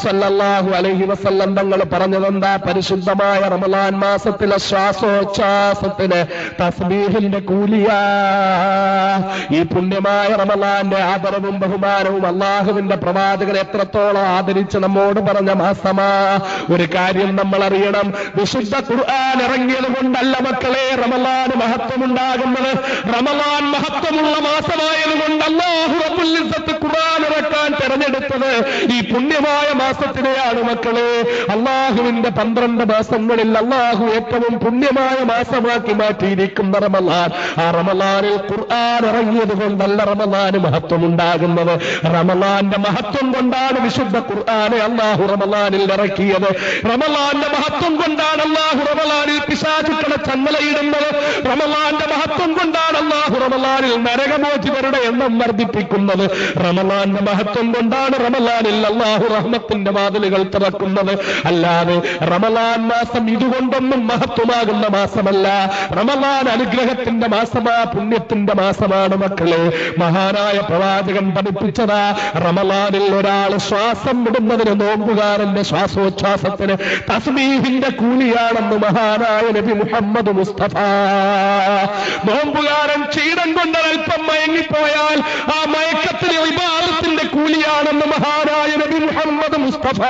സല്ലല്ലാഹു അലൈഹി വസല്ലം തങ്ങൾ പറഞ്ഞതെന്താ? പരിശുദ്ധമായ റമളാൻ മാസത്തിലെ ശ്വാസോച്ഛ്വാസത്തിന് തസ്ബീഹിന്റെ കൂലിയാ. ഈ പുണ്യമായ റമളാന്റെ ആദരവും ബഹുമാനവും അള്ളാഹുവിന്റെ പ്രവാചകൻ എത്രത്തോളം ആദരിച്ച് നമ്മോട് പറഞ്ഞ മാസമാ. ഒരു കാര്യം നമ്മൾ അറിയണം, വിശുദ്ധ ഖുർആൻ ഇറങ്ങിയത് കൊണ്ടല്ല മക്കളെ റമളാന് മഹത്വമുണ്ടാകുന്നത്. റമളാൻ മഹത്വമുള്ള മാസമായതുകൊണ്ട് അല്ലാഹു റബ്ബുൽ ഇസ്സത്ത് ഖുർആൻ ഇറക്കാൻ തെരഞ്ഞെടുത്തത് ഈ പുണ്യമായ മാസത്തിനെയാണ് മക്കളെ. അള്ളാഹുവിന്റെ 12 മാസങ്ങളിൽ അള്ളാഹു ഏറ്റവും പുണ്യമായ മാസമാക്കി മാറ്റിയിരിക്കുന്ന റമളാൻ. ആ റമളാനിൽ ഖുർആൻ ഇറങ്ങിയത് കൊണ്ടല്ല റമളാന് മഹത്വമുണ്ടാകുന്നത്. റമളാന്റെ മഹത്വം കൊണ്ടാണ് വിശുദ്ധ ഖുർആനെ അള്ളാഹു റമളാനിൽ ഇറക്കിയത്. റമളാന്റെ മഹത്വം കൊണ്ടാണ് അള്ളാഹു റമളാനിൽ പിശാചുക്കളെ ചങ്ങലയിടുന്നത്. റമളാന്റെ മഹത്വം കൊണ്ടാണ് അള്ളാഹു റമളാനിൽ നരകമോചിതരുടെ എണ്ണം വർദ്ധിപ്പിക്കുന്നത്. റമളാന്റെ മഹത്വം കൊണ്ടാണ് റമളാനിൽ അള്ളാഹു റഹ്മത്തിന്റെ വാതിലുകൾ തുറക്കുന്നത്. അല്ലാതെ റമളാൻ മാസം ഇതുകൊണ്ടൊന്നും മഹത്വമാകുന്ന മാസമല്ല. റമളാൻ അനുഗ്രഹത്തിന്റെ മാസമാ, പുണ്യത്തിന്റെ മാസമാണ് മക്കളെ. മഹാനായ പ്രവാചകൻ പഠിപ്പിച്ചതാ, റമളാനിൽ ഒരാൾ ശ്വാസം വിടുന്നതിന് നോമ്പുകാരന്റെ ശ്വാസോച്ഛ്വാസത്തിന് തസ്ബീഹിന്റെ കൂലിയാണെന്ന് മഹാനായ നബി മുഹമ്മദ് മുസ്തഫ. നോമ്പുകാരൻ ക്ഷീണം കൊണ്ടൊരൽപ്പം മയങ്ങിപ്പോയാൽ ആ മയക്കത്തിന് ഇബാദത്തിന്റെ കൂലിയാണെന്ന് മഹാനായ നബി മുഹമ്മദ് മുസ്തഫ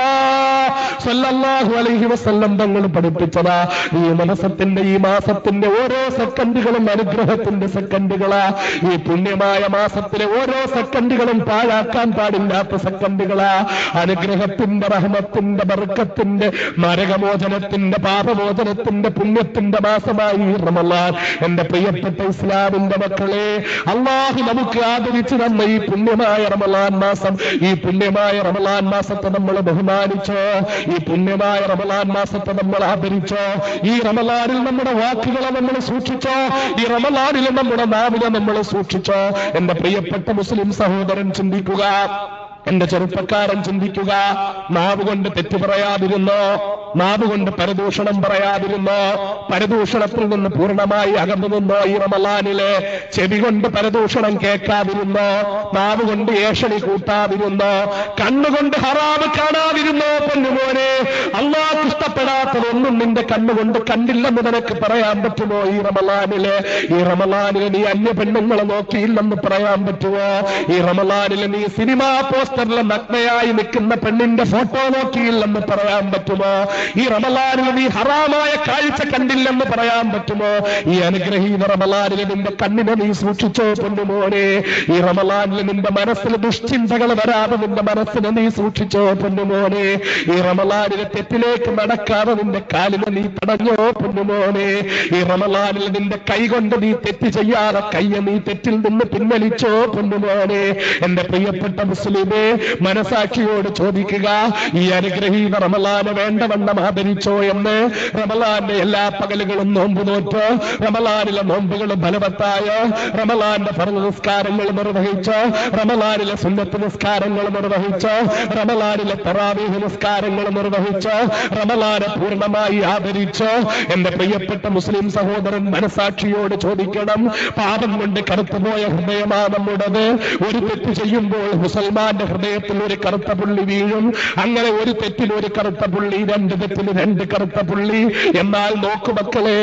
സല്ലല്ലാഹു അലൈഹി വസല്ലം തങ്ങൾ പഠിപ്പിച്ചതാ. ഈ മാസത്തിന്റെ ഓരോ സെക്കൻഡുകളും അനുഗ്രഹത്തിന്റെ സെക്കൻഡുകളാ. ഈ പുണ്യമായ മാസത്തിലെ ഓരോ സെക്കൻഡുകളും പാഴാക്കാൻ പാടില്ലാത്ത സെക്കൻഡുകളാ. അനുഗ്രഹത്തിന്റെ, റഹ്മത്തിന്റെ, ബർക്കത്തിന്റെ, നരകമോചനത്തിന്റെ, പാപമോചനത്തിന്റെ, പുണ്യത്തിന്റെ മാസമായി ഈ റമളാൻ. എന്റെ പ്രിയപ്പെട്ട ഇസ്ലാമിന്റെ മക്കളെ, അല്ലാഹു നമുക്ക് ആദരിച്ചു തന്ന ഈ പുണ്യമായ റമളാൻ മാസം, ഈ പുണ്യമായ റമളാൻ മാസത്തെ നമ്മൾ ബഹുമാനിച്ചോ? ഈ പുണ്യമായ റമളാൻ മാസത്തെ നമ്മൾ ആദരിച്ചോ? ഈ റമളാനിൽ നമ്മുടെ വാക്കുകളെ നമ്മൾ സൂക്ഷിച്ചോ? ഈ റമളാനിൽ നമ്മുടെ നാവിനെ നമ്മൾ സൂക്ഷിച്ചോ? എന്റെ പ്രിയപ്പെട്ട മുസ്ലിം സഹോദരൻ ചിന്തിക്കുക, എന്റെ ചെറുപ്പക്കാരൻ ചിന്തിക്കുക. നാവ് കൊണ്ട് തെറ്റ് പറയാതിരുന്നോ? നാവ് കൊണ്ട് പരദൂഷണം പറയാതിരുന്നോ? പരദൂഷണത്തിൽ നിന്ന് പൂർണ്ണമായി അകന്നു നിന്നോ? ഈ റമളാനിലെ ചെവി കൊണ്ട് പരദൂഷണം കേൾക്കാതിരുന്നോ? നാവ് കൊണ്ട് ഏഷണി കൂട്ടാതിരുന്നോ? കണ്ണുകൊണ്ട് ഹറാമ് കാണാതിരുന്നോ? പൊന്നുമോനെ, അല്ലാഹു ഇഷ്ടപ്പെടാത്തതൊന്നും നിന്റെ കണ്ണുകൊണ്ട് കണ്ടില്ലെന്ന് നിനക്ക് പറയാൻ പറ്റുമോ? ഈ റമളാനിലെ നീ അന്യ പെണ്ണുങ്ങളെ നോക്കിയില്ലെന്ന് പറയാൻ പറ്റുമോ? ഈ റമളാനിലെ നീ സിനിമാ പോസ്റ്റ് പോസ്റ്ററിലെ നഗ്നയായി നിൽക്കുന്ന പെണ്ണിന്റെ ഫോട്ടോ നോക്കിയില്ലെന്ന് പറയാൻ പറ്റുമോ? ഈ റമളാനിൽ നീ ഹറാമായ കാഴ്ച കണ്ടില്ലെന്ന് പറയാൻ പറ്റുമോ? ഈ അനുഗ്രഹീത റമളാനിൽ നിന്റെ കണ്ണിനെ നീ സൂക്ഷിച്ചോ പൊന്നുമോനെ? ഈ റമളാനിൽ നിന്റെ മനസ്സിൽ ദുശ്ചിന്തകൾ വരാതെ നിന്റെ മനസ്സിനെ നീ സൂക്ഷിച്ചോ പൊന്നുമോനെ? ഈ റമളാനിലെ തെറ്റിലേക്ക് നടക്കാതെ നിന്റെ കാലിനെ നീ തടഞ്ഞോ പൊന്നുമോനെ? ഈ റമളാനിൽ നിന്റെ കൈ കൊണ്ട് നീ തെറ്റ് ചെയ്യാതെ കയ്യെ നീ തെറ്റിൽ നിന്ന് പിൻവലിച്ചോ പൊന്നുമോനെ? എന്റെ പ്രിയപ്പെട്ട മുസ്ലിമേ, മനസാക്ഷിയോട് ചോദിക്കുക, ഈ അനുഗ്രഹീത റമളാനെ വേണ്ടവണ്ണം ആദരിച്ചോ എന്ന്? റമളാന്റെ എല്ലാ പകലുകളും നോമ്പ് നോറ്റ്, റമളാനിലെ നോമ്പുകൾ ഫലവത്തായ, റമളാന്റെ ഫർദ് നിസ്കാരങ്ങൾ നിർവഹിച്ച്, റമളാനിലെ സുന്നത്ത് നിസ്കാരങ്ങൾ നിർവഹിച്ച്, റമളാനിലെ തറാവീഹ് നിസ്കാരങ്ങൾ നിർവഹിച്ച്, റമളാനെ പൂർണ്ണമായി ആദരിച്ച് എന്റെ പ്രിയപ്പെട്ട മുസ്ലിം സഹോദരൻ മനസാക്ഷിയോട് ചോദിക്കണം, പാപം കൊണ്ട് കറുത്തുപോയ ഹൃദയമാണ് നമ്മുടേത്. ഒരു തെറ്റ് ചെയ്യുമ്പോൾ മുസൽമാന്റെ ഹൃദയത്തിൽ ഒരു കറുത്ത പുള്ളി വീഴും. അങ്ങനെ ഒരു തെറ്റിൽ ഒരു കറുത്ത പുള്ളി, രണ്ട് തെറ്റിൽ രണ്ട് കറുത്ത പുള്ളി. എന്നാൽ നോക്കുമക്കളെ,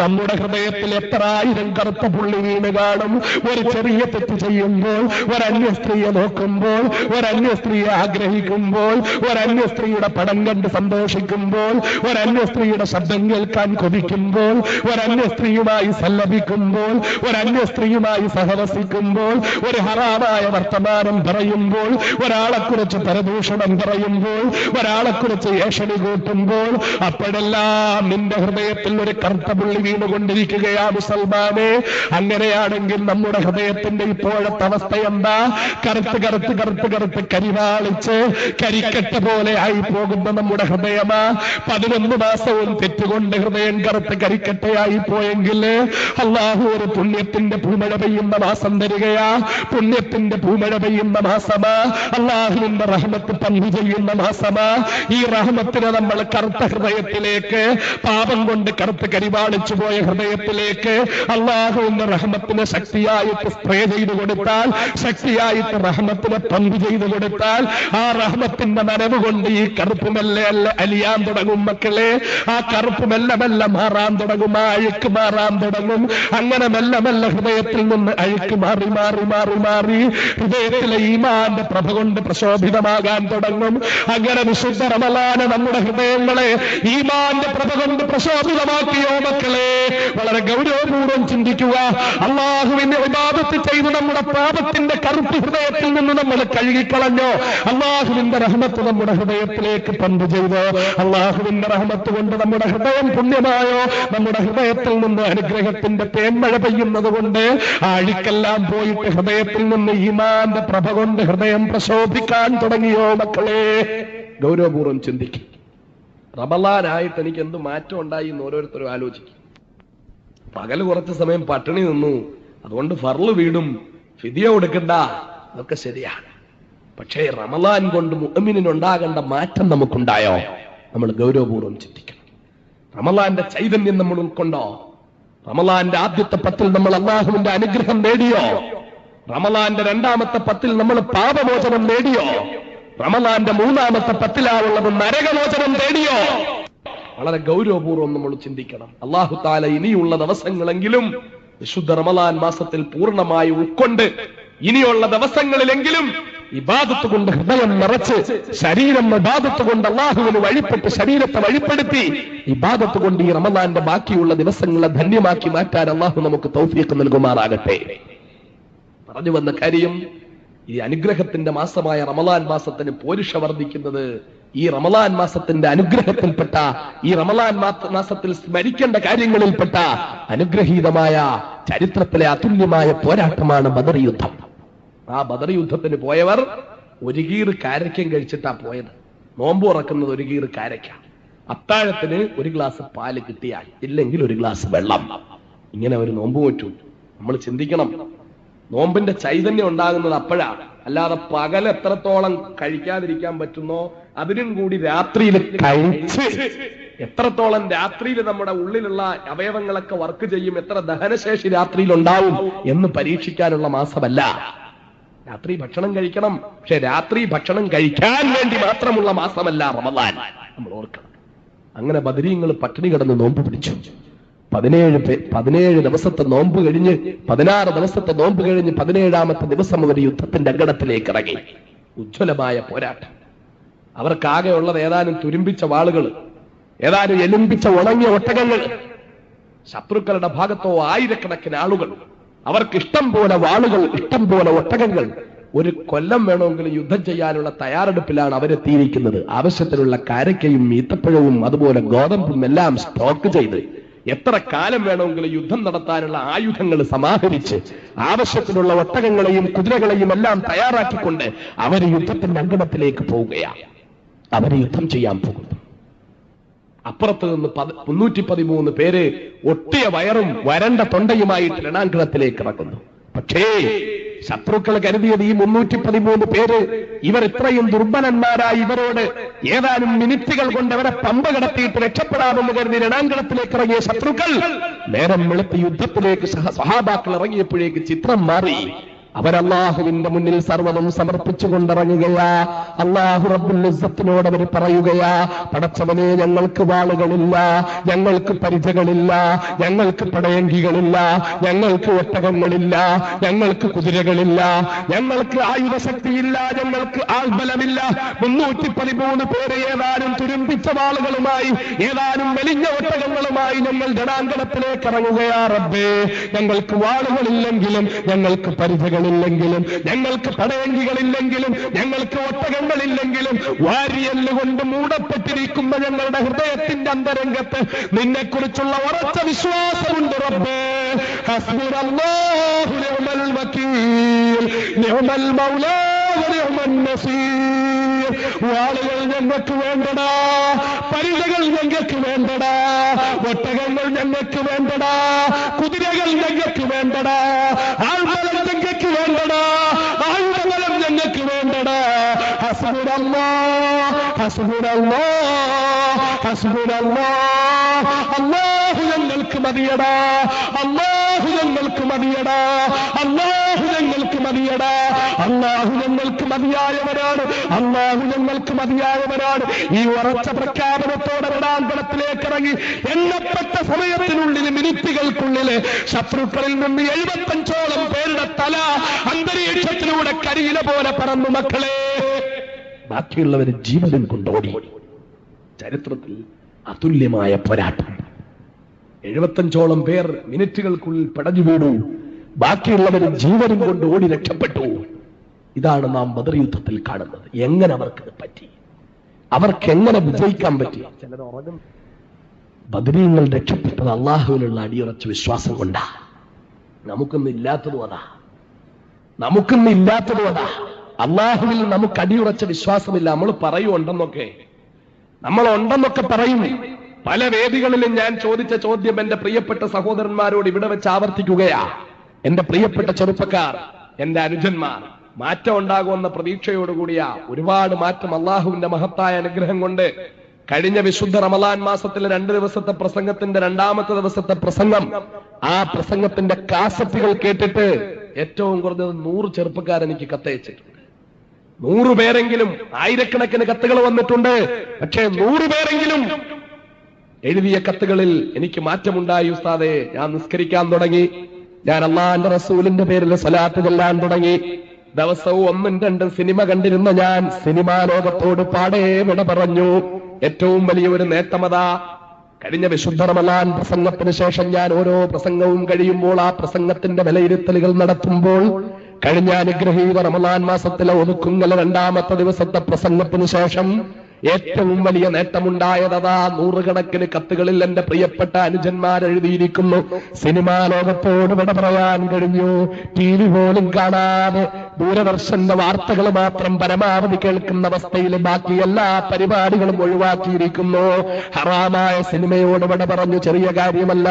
നമ്മുടെ ഹൃദയത്തിൽ എത്ര ആയിരം കറുത്ത പുള്ളി വീണ് കാണും. ഒരു ചെറിയ തെറ്റ് ചെയ്യുമ്പോൾ, ഒരന്യ സ്ത്രീയെ നോക്കുമ്പോൾ, ഒരന്യ സ്ത്രീയെ ആഗ്രഹിക്കുമ്പോൾ, ഒരന്യ സ്ത്രീയുടെ പടം കണ്ട് സന്തോഷിക്കുമ്പോൾ, ഒരന്യ സ്ത്രീയുടെ ശബ്ദം കേൾക്കാൻ കൊതിക്കുമ്പോൾ, ഒരന്യ സ്ത്രീയുമായി സല്ലപിക്കുമ്പോൾ, ഒരന്യ സ്ത്രീയുമായി സഹവസിക്കുമ്പോൾ, ഒരു ഹറാമായ വർത്തമാനം പറയുമ്പോൾ, ഒരാളെക്കുറിച്ച് പരദൂഷണം പറയുമ്പോൾ, ഒരാളെക്കുറിച്ച് ഏഷണി കൂട്ടുമ്പോൾ, അപ്പോഴെല്ലാം നിന്റെ ഹൃദയത്തിൽ ഒരു കറുത്ത പുള്ളി വീണുകൊണ്ടിരിക്കുകയാ മുസൽമാനെ. അങ്ങനെയാണെങ്കിൽ നമ്മുടെ ഹൃദയത്തിന്റെ ഇപ്പോഴത്തെ അവസ്ഥ എന്താ? കറുത്ത് കറുത്ത് കറുത്ത് കറുത്ത് കരിവാളിച്ച് കരിക്കട്ട പോലെ ആയി പോകുന്ന നമ്മുടെ ഹൃദയമാ. 11 മാസവും തെറ്റുകൊണ്ട് ഹൃദയം കറുത്ത് കരിക്കട്ടയായി പോയെങ്കിൽ അള്ളാഹു ഒരു പുണ്യത്തിന്റെ പൂമഴ പെയ്യുന്ന മാസം തരികയാ. പുണ്യത്തിന്റെ പൂമഴ പെയ്യുന്ന മാസമാ. അള്ളാഹുവിന്റെ റഹ്മത്ത് പങ്കു ചെയ്യുന്ന മാസമാ. ഈ റഹ്മത്തിനെ നമ്മൾ കറുത്ത ഹൃദയത്തിലേക്ക്, പാപം കൊണ്ട് കറുത്ത് കരിവാളിച്ചു പോയ ഹൃദയത്തിലേക്ക് അള്ളാഹുവിന്റെ റഹ്മത്തിനെ ശക്തിയായിട്ട് സ്പ്രേ ചെയ്തു കൊടുത്താൽ, ശക്തിയായിട്ട് റഹ്മത്തിനെ പങ്കു ചെയ്തു കൊടുത്താൽ, ആ റഹ്മത്തിന്റെ നനവ് കൊണ്ട് ഈ കറുപ്പ് മെല്ലെ അലിയാൻ തുടങ്ങും മക്കളെ. ആ കറുപ്പ് മെല്ലെ മെല്ലെ മാറാൻ തുടങ്ങും, ആ അഴുക്ക് മാറാൻ തുടങ്ങും. അങ്ങനെ മെല്ലെ മെല്ലെ ഹൃദയത്തിൽ നിന്ന് അഴുക്ക് മാറി മാറി മാറി മാറി ഹൃദയത്തിലെ ഈമാന്റെ പ്രഭ കൊണ്ട് പ്രശോഭിതമാകാൻ തുടങ്ങും. അങ്ങനെ വിശുദ്ധ റമളാന് നമ്മുടെ ഹൃദയങ്ങളെ ഈമാന്റെ പ്രഭ കൊണ്ട് പ്രശോഭിതമാക്കിയോ മക്കളെ? വളരെ ഗൗരവപൂർവ്വം ചിന്തിക്കുക. അള്ളാഹുവിന്റെ ഇബാദത്ത് ചെയ്ത് നമ്മുടെ പാപത്തിന്റെ കറുപ്പ് ഹൃദയത്തിൽ നിന്ന് നമ്മൾ കഴുകിക്കളഞ്ഞോ? അള്ളാഹുവിന്റെ റഹ്മത്ത് നമ്മുടെ ഹൃദയത്തിലേക്ക് പമ്പ് ചെയ്തോ? അള്ളാഹുവിന്റെ റഹ്മത്ത് കൊണ്ട് നമ്മുടെ ഹൃദയം പുണ്യമായോ? നമ്മുടെ ഹൃദയത്തിൽ നിന്ന് അനുഗ്രഹത്തിന്റെ തേന്മഴ പെയ്യുന്നത് കൊണ്ട് ആ അഴുക്കെല്ലാം പോയിട്ട് ഹൃദയത്തിൽ നിന്ന് ഈമാന്റെ പ്രഭ കൊണ്ട് ഹൃദയം പ്രശോഭിക്കാൻ തുടങ്ങിയോ മക്കളെ? ഗൗരവപൂർവ്വം ചിന്തിക്കും. റമളാനായിട്ട് എനിക്ക് എന്ത് മാറ്റം ഉണ്ടായി എന്ന് ഓരോരുത്തരും ആലോചിക്കും. പകല് കുറച്ച് സമയം പട്ടിണി നിന്നു, അതുകൊണ്ട് ഫർള് വീടും, ഫിദിയ കൊടുക്കണ്ട, അതൊക്കെ ശരിയാണ്. പക്ഷേ റമളാൻ കൊണ്ട് മുഅ്മിനിനുണ്ടാകേണ്ട മാറ്റം നമുക്കുണ്ടായോ? നമ്മൾ ഗൗരവപൂർവ്വം ചിന്തിക്കണം. റമളാന്റെ ചൈതന്യം നമ്മൾ ഉൾക്കൊണ്ടോ? റമളാന്റെ ആദ്യത്തെ 10 നമ്മൾ അല്ലാഹുവിന്റെ അനുഗ്രഹം നേടിയോ? റമളാന്റെ 2ാമത്തെ 10 നമ്മൾ പാപമോചനം നേടിയോ? റമളാന്റെ 3ാമത്തെ 10 നരകമോചനം നേടിയോ? വളരെ ഗൗരവപൂർവ്വം നമ്മൾ ചിന്തിക്കണം. അല്ലാഹു തആല ഇനിയുള്ള ദിവസങ്ങളെങ്കിലും വിശുദ്ധ റമളാൻ മാസത്തിൽ പൂർണ്ണമായി ഉൾക്കൊണ്ട് ഇനിയുള്ള ദിവസങ്ങളിലെങ്കിലും ഇബാദത്ത് കൊണ്ട് ഹൃദയം നിറച്ച്, ശരീരം ഇബാദത്ത് കൊണ്ട് അല്ലാഹുവിന് വഴിപ്പെട്ട് ശരീരത്തെ വഴിപ്പെടുത്തി ഇബാദത്ത് കൊണ്ട് ഈ റമളാന്റെ ബാക്കിയുള്ള ദിവസങ്ങളെ ധന്യമാക്കി മാറ്റാൻ അല്ലാഹു നമുക്ക് തൗഫീഖ് നൽകുമാറാകട്ടെ. പറഞ്ഞു വന്ന കാര്യം, ഈ അനുഗ്രഹത്തിന്റെ മാസമായ റമളാൻ മാസത്തിന് പോരിഷ വർദ്ധിക്കുന്നത് ഈ റമളാൻ മാസത്തിന്റെ അനുഗ്രഹത്തിൽപ്പെട്ട, ഈ റമളാൻ മാസത്തിൽ സ്മരിക്കേണ്ട കാര്യങ്ങളിൽപ്പെട്ട അനുഗ്രഹീതമായ ചരിത്രത്തിലെ അതുല്യമായ പോരാട്ടമാണ് ബദർ യുദ്ധം. ആ ബദർ യുദ്ധത്തിന് പോയവർ ഒരു കീറ് കാരയ്ക്കം കഴിച്ചിട്ടാ പോയത്. നോമ്പ് തുറക്കുന്നത് ഒരു കീറ് കാരയ്ക്ക, അത്താഴത്തിന് ഒരു ഗ്ലാസ് പാല് കിട്ടിയാൽ, ഇല്ലെങ്കിൽ ഒരു ഗ്ലാസ് വെള്ളം, ഇങ്ങനെ ഒരു നോമ്പ് പറ്റൂ. നമ്മൾ ചിന്തിക്കണം, നോമ്പിന്റെ ചൈതന്യം ഉണ്ടാകുന്നത് അപ്പോഴാണ്. അല്ലാതെ പകൽ എത്രത്തോളം കഴിക്കാതിരിക്കാൻ പറ്റുന്നോ അതിനും കൂടി രാത്രിയിൽ കഴിച്ച് എത്രത്തോളം രാത്രിയിൽ നമ്മുടെ ഉള്ളിലുള്ള അവയവങ്ങളൊക്കെ വർക്ക് ചെയ്യും, എത്ര ദഹനശേഷി രാത്രിയിൽ ഉണ്ടാവും എന്ന് പരീക്ഷിക്കാനുള്ള മാസമല്ല. രാത്രി ഭക്ഷണം കഴിക്കണം, പക്ഷെ രാത്രി ഭക്ഷണം കഴിക്കാൻ വേണ്ടി മാത്രമുള്ള മാസമല്ല റമളാൻ, നമ്മൾ ഓർക്കണം. അങ്ങനെ ബദരീങ്ങൾ പട്ടിണി കിടന്ന് നോമ്പ് പിടിച്ചു. 17 ദിവസത്തെ നോമ്പ് കഴിഞ്ഞ് 16 ദിവസത്തെ നോമ്പ് കഴിഞ്ഞ് 17ാമത്തെ ദിവസം അവർ യുദ്ധത്തിന്റെ അങ്കണത്തിലേക്ക് ഇറങ്ങി. ഉജ്ജ്വലമായ പോരാട്ടം. അവർക്കാകെയുള്ളത് ഏതാനും തുരുമ്പിച്ച വാളുകൾ, ഏതാനും എലുമ്പിച്ച ഉണങ്ങിയ ഒട്ടകങ്ങൾ. ശത്രുക്കളുടെ ഭാഗത്തോ ആയിരക്കണക്കിന് ആളുകൾ. അവർക്ക് ഇഷ്ടം പോലെ വാളുകൾ, ഇഷ്ടം പോലെ ഒട്ടകങ്ങൾ. ഒരു കൊല്ലം വേണമെങ്കിലും യുദ്ധം ചെയ്യാനുള്ള തയ്യാറെടുപ്പിലാണ് അവരെത്തിയിരിക്കുന്നത്. ആവശ്യത്തിനുള്ള കാരക്കയും ഈത്തപ്പഴവും അതുപോലെ ഗോതമ്പും എല്ലാം സ്റ്റോക്ക് ചെയ്ത് എത്ര കാലം വേണമെങ്കിലും യുദ്ധം നടത്താനുള്ള ആയുധങ്ങൾ സമാഹരിച്ച് ആവശ്യത്തിനുള്ള ഒട്ടകങ്ങളെയും കുതിരകളെയും എല്ലാം തയ്യാറാക്കിക്കൊണ്ട് അവർ യുദ്ധത്തിന്റെ അങ്കണത്തിലേക്ക് പോവുകയാണ്. അവർ യുദ്ധം ചെയ്യാൻ പോകുന്നു. അപ്പുറത്ത് നിന്ന് 313 പേര് ഒട്ടിയ വയറും വരണ്ട തൊണ്ടയുമായിട്ട് രണാങ്കണത്തിലേക്ക് ഇറങ്ങുന്നു. പക്ഷേ ശത്രുക്കൾ കരുതിയത് ഈ 313 പേര് ഇവർ ഇത്രയും ദുർബലന്മാരായി ഇവരോട് ഏതാനും മിനിറ്റുകൾ കൊണ്ട് അവരെ പമ്പ കടത്തിയിട്ട് രക്ഷപ്പെടാമെന്ന് കരുതി രണാങ്കണത്തിലേക്ക് ഇറങ്ങിയ ശത്രുക്കൾ നേരം വെളുത്ത് യുദ്ധത്തിലേക്ക് സഹാബാക്കൾ ഇറങ്ങിയപ്പോഴേക്ക് ചിത്രം മാറി. അവരല്ലാഹുവിന്റെ മുന്നിൽ സർവ്വതും സമർപ്പിച്ചുകൊണ്ടിറങ്ങുകയാ. അല്ലാഹു റബ്ബുൽ ഇസ്സത്തിനോട് അവർ പറയുകയാ, പടച്ചവനെ, ഞങ്ങൾക്ക് വാളുകളില്ല, ഞങ്ങൾക്ക് പരിചകളില്ല, ഞങ്ങൾക്ക് പടയങ്കികളില്ല, ഞങ്ങൾക്ക് ഒട്ടകങ്ങളില്ല, ഞങ്ങൾക്ക് കുതിരകളില്ല, ഞങ്ങൾക്ക് ആയുധശക്തിയില്ല, ഞങ്ങൾക്ക് ആൾബലമില്ല. 313 പേര് ഏതാനും തുരുമ്പിച്ച വാളുകളുമായി, ഏതാനും വലിഞ്ഞ ഒട്ടകങ്ങളുമായി ഞങ്ങൾ രണാങ്കണത്തിലേക്ക് ഇറങ്ങുകയാ. റബ്ബേ, ഞങ്ങൾക്ക് വാളുകളില്ലെങ്കിലും, ഞങ്ങൾക്ക് പരിചകളില്ലെങ്കിലും, ഞങ്ങൾക്ക് പടയങ്കികളില്ലെങ്കിലും, ഞങ്ങൾക്ക് ഒട്ടകങ്ങളില്ലെങ്കിലും, വാരിയല്ലുകൊണ്ട് മൂടപ്പെട്ടിരിക്കുന്ന ഞങ്ങളുടെ ഹൃദയത്തിന്റെ അന്തരംഗത്ത് നിന്നെക്കുറിച്ചുള്ള ഉറച്ച വിശ്വാസമുണ്ട്. റബ്ബേ, ഹസ്ബുനല്ലാഹു നിഅമൽ വകീൽ, നിഅമൽ മൗലാ വനിഅമൻ നസീർ. വാളുകൾ ഞങ്ങൾക്ക് വേണ്ടടാ, പരിചകൾ ഞങ്ങൾക്ക് വേണ്ടടാ, ഒട്ടകങ്ങൾ ഞങ്ങൾക്ക് വേണ്ടടാ, കുതിരകൾ ഞങ്ങൾക്ക് വേണ്ടടാ, ആൾബലം ഞങ്ങൾക്ക് വേണ്ടടാ, ആയുധബലം ഞങ്ങൾക്ക് വേണ്ടടാ. ഹസ്ബുനല്ലാഹ്, ഹസ്ബുനല്ലാഹ്, ഹസ്ബുനല്ലാഹ്. അല്ലാഹു ഞങ്ങൾക്ക് മതിയടാ, അല്ലാഹു ഞങ്ങൾക്ക് മതിയടാ, അല്ലാഹു ഞങ്ങൾക്ക് മതിയടാ. അല്ലാഹു ഞങ്ങൾക്ക് മതിയായവരാണ്, അല്ലാഹു ഞങ്ങൾക്ക് മതിയായവരാണ്. ഈ ഉറച്ച പ്രഖ്യാപനത്തോടെ രണാങ്കണത്തിലേക്ക് ഇറങ്ങി എണ്ണപ്പെട്ട സമയത്തിനുള്ളിൽ, മിനിറ്റുകൾക്കുള്ളിൽ ശത്രുക്കളിൽ നിന്ന് 75ഓളം പേരുടെ തല അന്തരീക്ഷത്തിലൂടെ കരിയില പോലെ പറന്നു. മക്കളെ, ബാക്കിയുള്ളവർ ജീവനും കൊണ്ടോടി. ചരിത്രത്തിൽ അതുല്യമായ പോരാട്ടം. 75ഓളം പേർ മിനിറ്റുകൾക്കുള്ളിൽ പടഞ്ഞു വീണു. ബാക്കിയുള്ളവർ ജീവനും കൊണ്ട് ഓടി രക്ഷപ്പെട്ടു. ഇതാണ് നാം ബദർ യുദ്ധത്തിൽ കാണുന്നത്. എങ്ങനെ അവർക്ക് പറ്റി, അവർക്ക് എങ്ങനെ വിജയിക്കാൻ പറ്റി? ചിലർ ഉറങ്ങും. ബദരീങ്ങൾ രക്ഷപ്പെട്ടത് അള്ളാഹുവിനുള്ള അടിയുറച്ച വിശ്വാസം കൊണ്ടാ. നമുക്കൊന്നും ഇല്ലാത്തതും അതാ, നമുക്കൊന്നും ഇല്ലാത്തതും അതാ. അള്ളാഹുവിൽ നമുക്ക് അടിയുറച്ച വിശ്വാസമില്ല. നമ്മൾ പറയുണ്ടെന്നൊക്കെ, നമ്മളുണ്ടെന്നൊക്കെ പറയും. പല വേദികളിലും ഞാൻ ചോദിച്ച ചോദ്യം എന്റെ പ്രിയപ്പെട്ട സഹോദരന്മാരോട് ഇവിടെ വെച്ച് ആവർത്തിക്കുകയാ. എന്റെ പ്രിയപ്പെട്ട ചെറുപ്പക്കാർ, എന്റെ അനുജന്മാർ, മാറ്റം ഉണ്ടാകുമെന്ന പ്രതീക്ഷയോടുകൂടിയാ. ഒരുപാട് മാറ്റം അള്ളാഹുവിന്റെ മഹത്തായ അനുഗ്രഹം കൊണ്ട്. കഴിഞ്ഞ വിശുദ്ധ റമളാൻ മാസത്തിലെ 2 ദിവസത്തെ പ്രസംഗത്തിന്റെ 2ാമത്തെ ദിവസത്തെ പ്രസംഗം, ആ പ്രസംഗത്തിന്റെ കാസറ്റുകൾ കേട്ടിട്ട് ഏറ്റവും കുറഞ്ഞത് 100 ചെറുപ്പക്കാർ എനിക്ക് കത്തയച്ചിട്ടുണ്ട്. 100 പേരെങ്കിലും, ആയിരക്കണക്കിന് കത്തുകൾ വന്നിട്ടുണ്ട്. പക്ഷേ 100 പേരെങ്കിലും എഴുതിയ കത്തുകളിൽ എനിക്ക് മാറ്റമുണ്ടായി ഉസ്താദേ. ഞാൻ നിസ്കരിക്കാൻ തുടങ്ങി, ഞാൻ അള്ളാന്റെ റസൂലിന്റെ പേരിൽ സ്വലാത്ത് ചൊല്ലാൻ തുടങ്ങി. ദിവസവും 1ഉം 2ഉം സിനിമ കണ്ടിരുന്ന ഞാൻ സിനിമാ ലോകത്തോട് പാടേ വിട പറഞ്ഞു. ഏറ്റവും വലിയൊരു നേട്ടമതാ, കഴിഞ്ഞ വിശുദ്ധ റമളാൻ പ്രസംഗത്തിന് ശേഷം ഞാൻ ഓരോ പ്രസംഗവും കഴിയുമ്പോൾ ആ പ്രസംഗത്തിന്റെ വിലയിരുത്തലുകൾ നടത്തുമ്പോൾ, കഴിഞ്ഞ അനുഗ്രഹീത റമളാൻ മാസത്തിലെ ഒതുക്കുങ്ങൽ 2ാമത്തെ ദിവസത്തെ പ്രസംഗത്തിന് ശേഷം ഏറ്റവും വലിയ നേട്ടമുണ്ടായതാ. 100 കണക്കിന് കത്തുകളിൽ എന്റെ പ്രിയപ്പെട്ട അനുജന്മാർ എഴുതിയിരിക്കുന്നു. സിനിമാ ലോകത്തോട് വിട പറയാൻ കഴിഞ്ഞു. TV പോലും കാണാതെ ദൂരദർശന്റെ വാർത്തകൾ മാത്രം പരമാവധി കേൾക്കുന്ന അവസ്ഥയിൽ ബാക്കി എല്ലാ പരിപാടികളും ഒഴിവാക്കിയിരിക്കുന്നു. ഹറാമായ സിനിമയോട് വിട പറഞ്ഞു. ചെറിയ കാര്യമല്ല.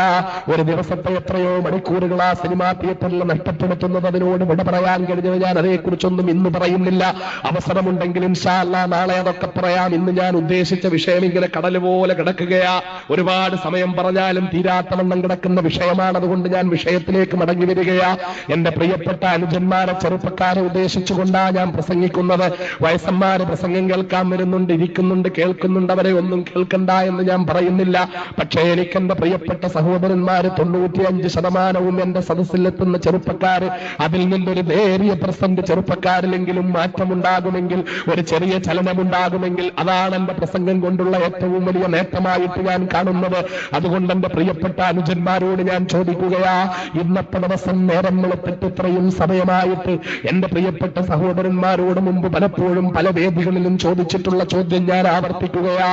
ഒരു ദിവസത്തെ എത്രയോ മണിക്കൂറുകൾ ആ സിനിമാ തിയേറ്ററിൽ നഷ്ടപ്പെടുത്തുന്നത്. അതിനോട് വിട പറയാൻ കഴിഞ്ഞത്. ഞാൻ അതേക്കുറിച്ചൊന്നും ഇന്ന് പറയുന്നില്ല. അവസരമുണ്ടെങ്കിൽ ഇൻഷാ അല്ലാഹ് നാളെ അതൊക്കെ പറയാം. ഇന്ന് ഞാൻ ഉദ്ദേശിച്ച വിഷയം ഇങ്ങനെ കടൽ പോലെ കിടക്കുകയാ. ഒരുപാട് സമയം പറഞ്ഞാലും തീരാത്തവണ്ണം കിടക്കുന്ന വിഷയമാണ്. അതുകൊണ്ട് ഞാൻ വിഷയത്തിലേക്ക് മടങ്ങി വരികയാ. എന്റെ പ്രിയപ്പെട്ട അനുജന്മാരെ, ചെറുപ്പക്കാരെ, വയസ്സന്മാരെ ഉദ്ദേശിച്ചുകൊണ്ടാ ഞാൻ പ്രസംഗിക്കുന്നത്. വയസ്സന്മാര് പ്രസംഗം കേൾക്കാൻ വരുന്നുണ്ട്, ഇരിക്കുന്നുണ്ട്, കേൾക്കുന്നുണ്ട്. അവരെ ഒന്നും കേൾക്കണ്ട എന്ന് ഞാൻ പറയുന്നില്ല. പക്ഷേ എനിക്കെന്റെ പ്രിയപ്പെട്ട സഹോദരന്മാര് 95% എന്റെ സദസ്സിലെത്തുന്ന ചെറുപ്പക്കാര്, അതിൽ നിന്നൊരു നേരിയ % ചെറുപ്പക്കാരിലെങ്കിലും മാറ്റമുണ്ടാകുമെങ്കിൽ, ഒരു ചെറിയ ചലനമുണ്ടാകുമെങ്കിൽ അതാണ് എന്റെ പ്രസംഗം കൊണ്ടുള്ള ഏറ്റവും വലിയ നേട്ടമായിട്ട് ഞാൻ കാണുന്നത്. അതുകൊണ്ട് എന്റെ പ്രിയപ്പെട്ട അനുജന്മാരോട് ഞാൻ ചോദിക്കുകയാ, ഇന്നത്തെ ദിവസം നേരം വെളുത്തിട്ട് ഇത്രയും സമയമായിട്ട് എന്റെ പ്രിയപ്പെട്ട സഹോദരന്മാരോട് മുമ്പ് പലപ്പോഴും പല വേദികളിലും ചോദിച്ചിട്ടുള്ള ചോദ്യം ഞാൻ ആവർത്തിക്കുകയാ.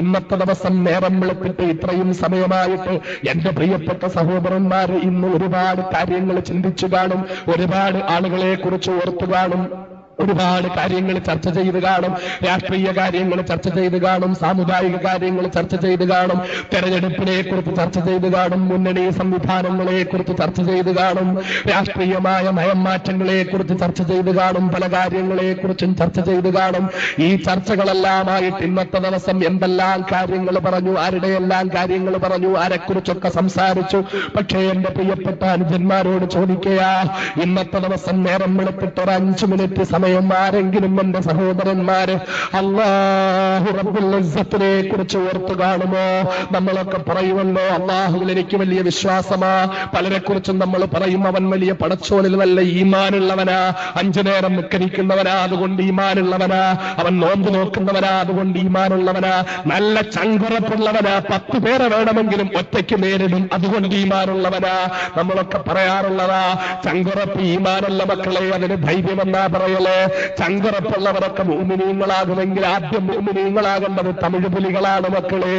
ഇന്നത്തെ ദിവസം നേരം വെളുത്തിട്ട് ഇത്രയും സമയമായിട്ട് എന്റെ പ്രിയപ്പെട്ട സഹോദരന്മാർ ഇന്ന് ഒരുപാട് കാര്യങ്ങൾ ചിന്തിച്ചു കാണും, ഒരുപാട് ആളുകളെ കുറിച്ച് ഓർത്തു കാണും, ഒരുപാട് കാര്യങ്ങൾ ചർച്ച ചെയ്ത് കാണും. രാഷ്ട്രീയ കാര്യങ്ങൾ ചർച്ച ചെയ്ത് കാണും, സാമുദായിക കാര്യങ്ങൾ ചർച്ച ചെയ്ത് കാണും, തെരഞ്ഞെടുപ്പിനെ കുറിച്ച് ചർച്ച ചെയ്ത് കാണും, മുന്നണി സംവിധാനങ്ങളെ കുറിച്ച് ചർച്ച ചെയ്ത് കാണും, രാഷ്ട്രീയമായ നയമാറ്റങ്ങളെ കുറിച്ച് ചർച്ച ചെയ്ത് കാണും, പല കാര്യങ്ങളെ കുറിച്ചും ചർച്ച ചെയ്ത് കാണും. ഈ ചർച്ചകളെല്ലാമായിട്ട് ഇന്നത്തെ ദിവസം എന്തെല്ലാം കാര്യങ്ങൾ പറഞ്ഞു, ആരുടെയെല്ലാം കാര്യങ്ങൾ പറഞ്ഞു, ആരെക്കുറിച്ചൊക്കെ സംസാരിച്ചു. പക്ഷേ എന്റെ പ്രിയപ്പെട്ട അനുജന്മാരോട് ചോദിക്കുക, ഇന്നത്തെ ദിവസം നേരം വെളുത്തിട്ട് ഒരു 5 മിനിറ്റ് സമയം ആരെങ്കിലും എന്റെ സഹോദരന്മാര് അല്ലാഹു റബ്ബുൽ ഇസ്സത്തിനെ കുറിച്ച് ഓർത്തു കാണുമോ? നമ്മളൊക്കെ പറയുമല്ലോ, അല്ലാഹുവിൽ എനിക്ക് വലിയ വിശ്വാസമാ. പലരെ കുറിച്ചും നമ്മൾ പറയും, അവൻ വലിയ പടച്ചോനിൽ നല്ല ഈമാനുള്ളവനാ, 5 നേരം നിസ്കരിക്കുന്നവനാ, അതുകൊണ്ട് ഈമാനുള്ളവനാ, അവൻ നോമ്പ് നോക്കുന്നവനാ, അതുകൊണ്ട് ഈമാനുള്ളവനാ, നല്ല ചങ്കുറപ്പുള്ളവനാ, 10 പേരെ വേണമെങ്കിലും ഒറ്റയ്ക്ക് നേരിടും, അതുകൊണ്ട് ഈമാനുള്ളവനാ. നമ്മളൊക്കെ പറയാറുള്ളതാ. ചങ്കുറപ്പ് ഈമാനുള്ള മക്കളെ, അതിന് ധൈര്യമെന്നാ പറയല്. ചങ്കുറപ്പുള്ളവരൊക്കെ മുഅ്മിനീങ്ങളാകുമെങ്കിൽ ആദ്യം മുഅ്മിനീങ്ങളാകേണ്ടത് തമിഴ് പുലികളാണ് മക്കളെ.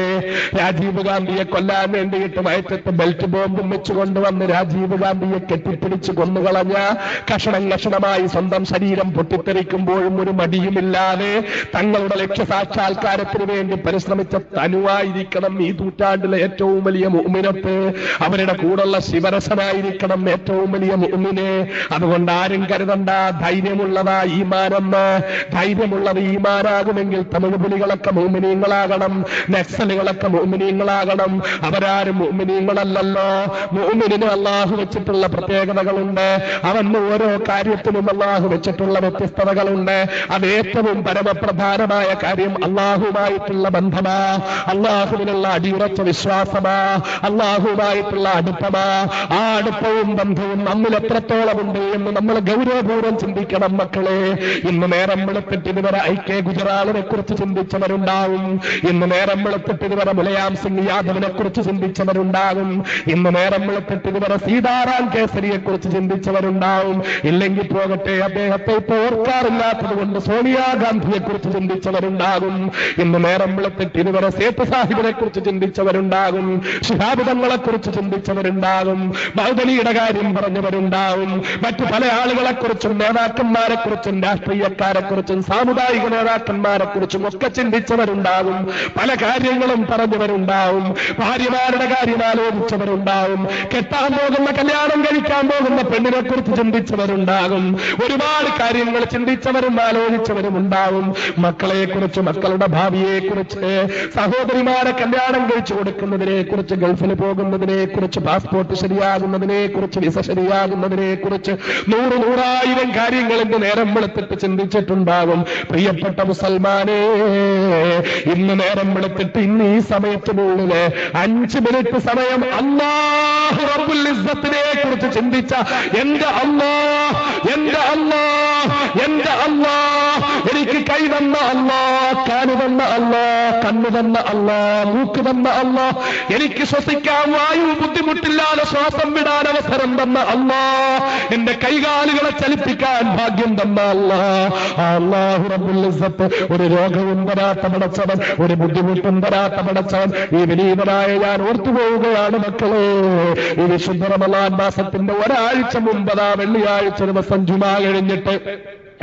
രാജീവ് ഗാന്ധിയെ കൊല്ലാൻ വേണ്ടിയിട്ട് വയറ്റത്ത് ബെൽറ്റ് ബോംബും വെച്ചുകൊണ്ടുവന്ന് രാജീവ് ഗാന്ധിയെ കെട്ടിപ്പിടിച്ച് കൊന്നുകളഞ്ഞ, കഷണം കഷണമായി സ്വന്തം ശരീരം പൊട്ടിത്തെറിക്കുമ്പോഴും ഒരു മടിയുമില്ലാതെ തങ്ങളുടെ ലക്ഷ്യസാക്ഷാത്കാരത്തിന് വേണ്ടി പരിശ്രമിച്ച തനുവായിരിക്കണം ഈ നൂറ്റാണ്ടിലെ ഏറ്റവും വലിയ മുഅ്മിനത്ത്. അവരുടെ കൂടെയുള്ള ശിവരസനായിരിക്കണം ഏറ്റവും വലിയ മുഅ്മിന്. അതുകൊണ്ട് ആരും കരുതണ്ട ധൈര്യമുള്ളതാ ഈമാനെന്ന്. ധൈര്യമുള്ളത് ഈമാനാകുമെങ്കിൽ തമിഴ് പുലികളൊക്കെ മുഅ്മിനീങ്ങളാകണം, നക്സലുകളൊക്കെ മുഅ്മിനീങ്ങളാകണം. അവരാരും മുഅ്മിനീങ്ങളല്ലല്ലോ. മുഅ്മിനിന് അല്ലാഹു വെച്ചിട്ടുള്ള പ്രത്യേകതകളുണ്ട്, അവന് ഓരോ കാര്യത്തിനും അല്ലാഹു വെച്ചിട്ടുള്ള വ്യത്യസ്തതകളുണ്ട്. അത് ഏറ്റവും പരമപ്രധാനമായ കാര്യം അല്ലാഹുമായിട്ടുള്ള ബന്ധമാ, അല്ലാഹുവിനുള്ള അടിയുറച്ച വിശ്വാസമാ, അല്ലാഹുമായിട്ടുള്ള അടുപ്പമാ. ആ അടുപ്പവും ബന്ധവും നമ്മിൽ എത്രത്തോളം ഉണ്ട് എന്ന് നമ്മൾ ഗൗരവപൂർവ്വം ചിന്തിക്കണം മക്കളെ. ഇന്ന് നേരം വെളുത്തിട്ട് ഇതുവരെ ഐ.കെ. ഗുജറാളിനെ കുറിച്ച് ചിന്തിച്ചവരുണ്ടാവും, ഇന്ന് നേരം വെളുത്തിട്ട് ഇതുവരെ മുലയാം സിംഗ് യാദവിനെ കുറിച്ച് ചിന്തിച്ചവരുണ്ടാകും, ഇന്ന് നേരം വെളുത്തിട്ട് ഇതുവരെ സീതാറാം കേസരിയെ കുറിച്ച് ചിന്തിച്ചവരുണ്ടാവും. ഇല്ലെങ്കിൽ പോകട്ടെ, അദ്ദേഹത്തെ ഇപ്പോൾ ഓർക്കാറില്ലാത്തത് കൊണ്ട് സോണിയാഗാന്ധിയെ കുറിച്ച് ചിന്തിച്ചവരുണ്ടാകും. ഇന്ന് നേരം വെളുത്തിട്ട് ഇതുവരെ സേത്ത് സാഹിബിനെ കുറിച്ച് ചിന്തിച്ചവരുണ്ടാകും, ശിഹാബ് തങ്ങളെ കുറിച്ച് ചിന്തിച്ചവരുണ്ടാകും, മൗദലിയുടെ കാര്യം പറഞ്ഞവരുണ്ടാവും, മറ്റു പല ആളുകളെ കുറിച്ചും നേതാക്കന്മാരെ കുറിച്ചും രാഷ്ട്രീയക്കാരെ കുറിച്ചും സാമുദായിക നേതാക്കന്മാരെ കുറിച്ചും ഒക്കെ ചിന്തിച്ചവരുണ്ടാകും, പല കാര്യങ്ങളും പറഞ്ഞവരുണ്ടാവും, ഭാര്യമാരുടെ കാര്യം ആലോചിച്ചവരുണ്ടാവും, കെട്ടാൻ പോകുന്ന കല്യാണം കഴിക്കാൻ പോകുന്ന പെണ്ണിനെ കുറിച്ച് ചിന്തിച്ചവരുണ്ടാകും, ഒരുപാട് കാര്യങ്ങൾ ചിന്തിച്ചവരും ആലോചിച്ചവരും ഉണ്ടാവും. മക്കളെ കുറിച്ച്, മക്കളുടെ ഭാവിയെ കുറിച്ച്, സഹോദരിമാരെ കല്യാണം കഴിച്ചു കൊടുക്കുന്നതിനെ കുറിച്ച്, ഗൾഫിൽ പോകുന്നതിനെ കുറിച്ച്, പാസ്പോർട്ട് ശരിയാകുന്നതിനെ കുറിച്ച്, വിസ ശരിയാകുന്നതിനെ കുറിച്ച്, 100,000 കാര്യങ്ങൾ ഇന്ന് നേരം വെളുത്തിട്ട് ചിന്തിച്ചിട്ടുണ്ടാകും. പ്രിയപ്പെട്ട മുസൽമാനെ, ഇന്ന് നേരം വെളുത്തിട്ട് ഇന്ന് ഈ സമയത്തിനുള്ളില് 5 മിനിറ്റ് സമയം അല്ലാഹു റബ്ബുൽ ഇസ്സത്തിനെ കുറിച്ച് ചിന്തിച്ച എന്റെ അല്ലാഹ്, എന്റെ അല്ലാഹ്, എന്റെ അല്ലാഹ്, എനിക്ക് കൈ തന്ന അല്ലാഹ്, കാല് തന്ന അല്ലാഹ്, കണ്ണു തന്ന അല്ലാഹ്, മൂക്ക് തന്ന അല്ലാഹ്, എനിക്ക് ശ്വസിക്കാൻ വായു ബുദ്ധിമുട്ടില്ലാതെ ശ്വാസം വിടാൻ അവസരം തന്ന അല്ലാഹ്, എന്റെ കൈകാലുകളെ ചലിപ്പിക്കാൻ ഭാഗ്യം തന്ന അല്ലാഹ്. അല്ലാഹു റബ്ബുൽ ഇസ്സത്ത് ഒരു രോഗവും തരാത്ത പടച്ചവൻ, ഒരു ബുദ്ധിമുട്ടും തരാത്ത പടച്ചവൻ. ഈ വിനീതനായ ഞാൻ ഓർത്തുപോവുകയാണ് മക്കളെ. ഈ വിശുദ്ധ റമളാൻ മാസത്തിന്റെ ഒരാഴ്ച മുമ്പതാ വെള്ളിയാഴ്ച ദിവസം ജുമാ കഴിഞ്ഞിട്ട്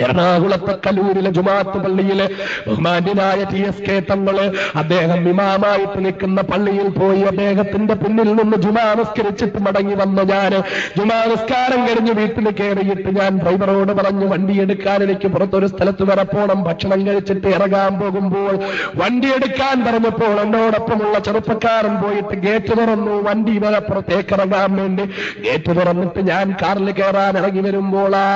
എറണാകുളത്തെ കലൂരിലെ ജുമാഅത്ത് പള്ളിയിലെ ബഹുമാന്യനായ TSK തങ്ങള് അദ്ദേഹം ഇമാമായിട്ട് നിൽക്കുന്ന പള്ളിയിൽ പോയി അദ്ദേഹത്തിന്റെ പിന്നിൽ നിന്ന് ജുമാ നിസ്കരിച്ചിട്ട് മടങ്ങി വന്നു. ഞാൻ ജുമാ നിസ്കാരം കഴിഞ്ഞ് വീട്ടിൽ കയറിയിട്ട് ഞാൻ ഡ്രൈവറോട് പറഞ്ഞു, വണ്ടി എടുക്കാൻ എനിക്ക് പുറത്തൊരു സ്ഥലത്ത് വരെ പോണം, ഭക്ഷണം കഴിച്ചിട്ട് ഇറങ്ങാൻ പോകുമ്പോൾ വണ്ടി എടുക്കാൻ പറഞ്ഞപ്പോൾ എന്നോടൊപ്പമുള്ള ചെറുപ്പക്കാരൻ പോയിട്ട് ഗേറ്റ് തുറന്നു. വണ്ടി വരെ പുറത്തേക്ക് ഇറങ്ങാൻ വേണ്ടി ഗേറ്റ് തുറന്നിട്ട് ഞാൻ കാറിൽ കയറാൻ ഇറങ്ങി വരുമ്പോൾ ആ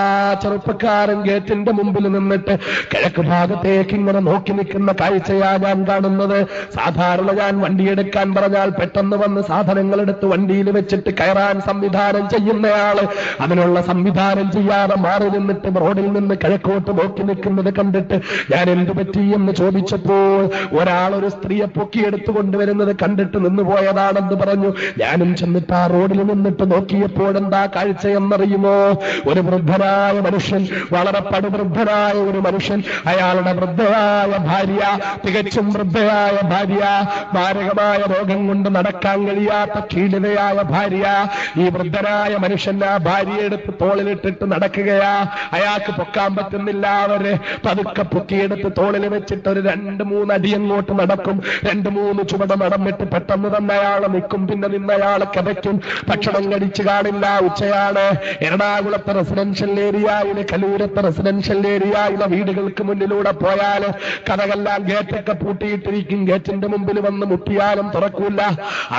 ചെറുപ്പക്കാരൻ ഗേറ്റിന്റെ മുമ്പിൽ നിന്നിട്ട് കിഴക്ക് ഭാഗത്തേക്ക് ഇങ്ങനെ നോക്കി നിൽക്കുന്ന കാഴ്ചയാ ഞാൻ കാണുന്നത്. സാധാരണ ഞാൻ വണ്ടിയെടുക്കാൻ പറഞ്ഞാൽ പെട്ടെന്ന് വന്ന് സാധനങ്ങൾ എടുത്ത് വണ്ടിയിൽ വെച്ചിട്ട് കയറാൻ സംവിധാനം ചെയ്യുന്നയാള് അതിനുള്ള സംവിധാനം ചെയ്യാതെ മാറി നിന്നിട്ട് റോഡിൽ നിന്ന് കിഴക്കോട്ട് നോക്കി നിൽക്കുന്നത് കണ്ടിട്ട് ഞാൻ എന്തു പറ്റി എന്ന് ചോദിച്ചപ്പോൾ ഒരാളൊരു സ്ത്രീയെ പൊക്കിയെടുത്തു കൊണ്ടുവരുന്നത് കണ്ടിട്ട് നിന്നുപോയതാണെന്ന് പറഞ്ഞു. ഞാനും ചെന്നിട്ട് ആ റോഡിൽ നിന്നിട്ട് നോക്കിയപ്പോൾ എന്താ കാഴ്ചയെന്നറിയുമോ? ഒരു വൃദ്ധനായ മനുഷ്യൻ, വളരെ പടുവൃദ്ധനായ ഒരു മനുഷ്യൻ, അയാളുടെ വൃദ്ധയായ ഭാര്യ, തികച്ചും വൃദ്ധയായ ഭാര്യ, മാരകമായ രോഗം കൊണ്ട് നടക്കാൻ കഴിയാത്ത ക്ഷീണിതയായ ഭാര്യ. ഈ വൃദ്ധനായ മനുഷ്യൻ ആ ഭാര്യയെ എടുത്ത് തോളിലിട്ടിട്ട് നടക്കുകയാ. അയാൾക്ക് പൊക്കാൻ പറ്റുന്നില്ല. അവര് പതുക്കെ പൊക്കിയെടുത്ത് തോളിൽ വെച്ചിട്ട് ഒരു 2-3 അടി അങ്ങോട്ട് നടക്കും. 2-3 ചുവട് നടന്നിട്ട് പെട്ടെന്ന് തന്നെ അയാൾ നിൽക്കും. പിന്നെ നിന്നയാൾ കിതയ്ക്കും. ഭക്ഷണം കഴിച്ചു കാണില്ല. ഉച്ചയാണ്. എറണാകുളത്തെ റെസിഡൻഷ്യൽ ഏരിയയിലെ കലൂരത്തെ റെസിഡൻഷ്യൽ ഏരിയയിലെ വീടുകൾക്ക് മുന്നിലൂടെ പോയാൽ കഥകളെല്ലാം ഗേറ്റൊക്കെ പൂട്ടിയിട്ടിരിക്കും. ഗേറ്റിന്റെ മുമ്പിൽ വന്ന് മുട്ടിയാലും തുറക്കൂല.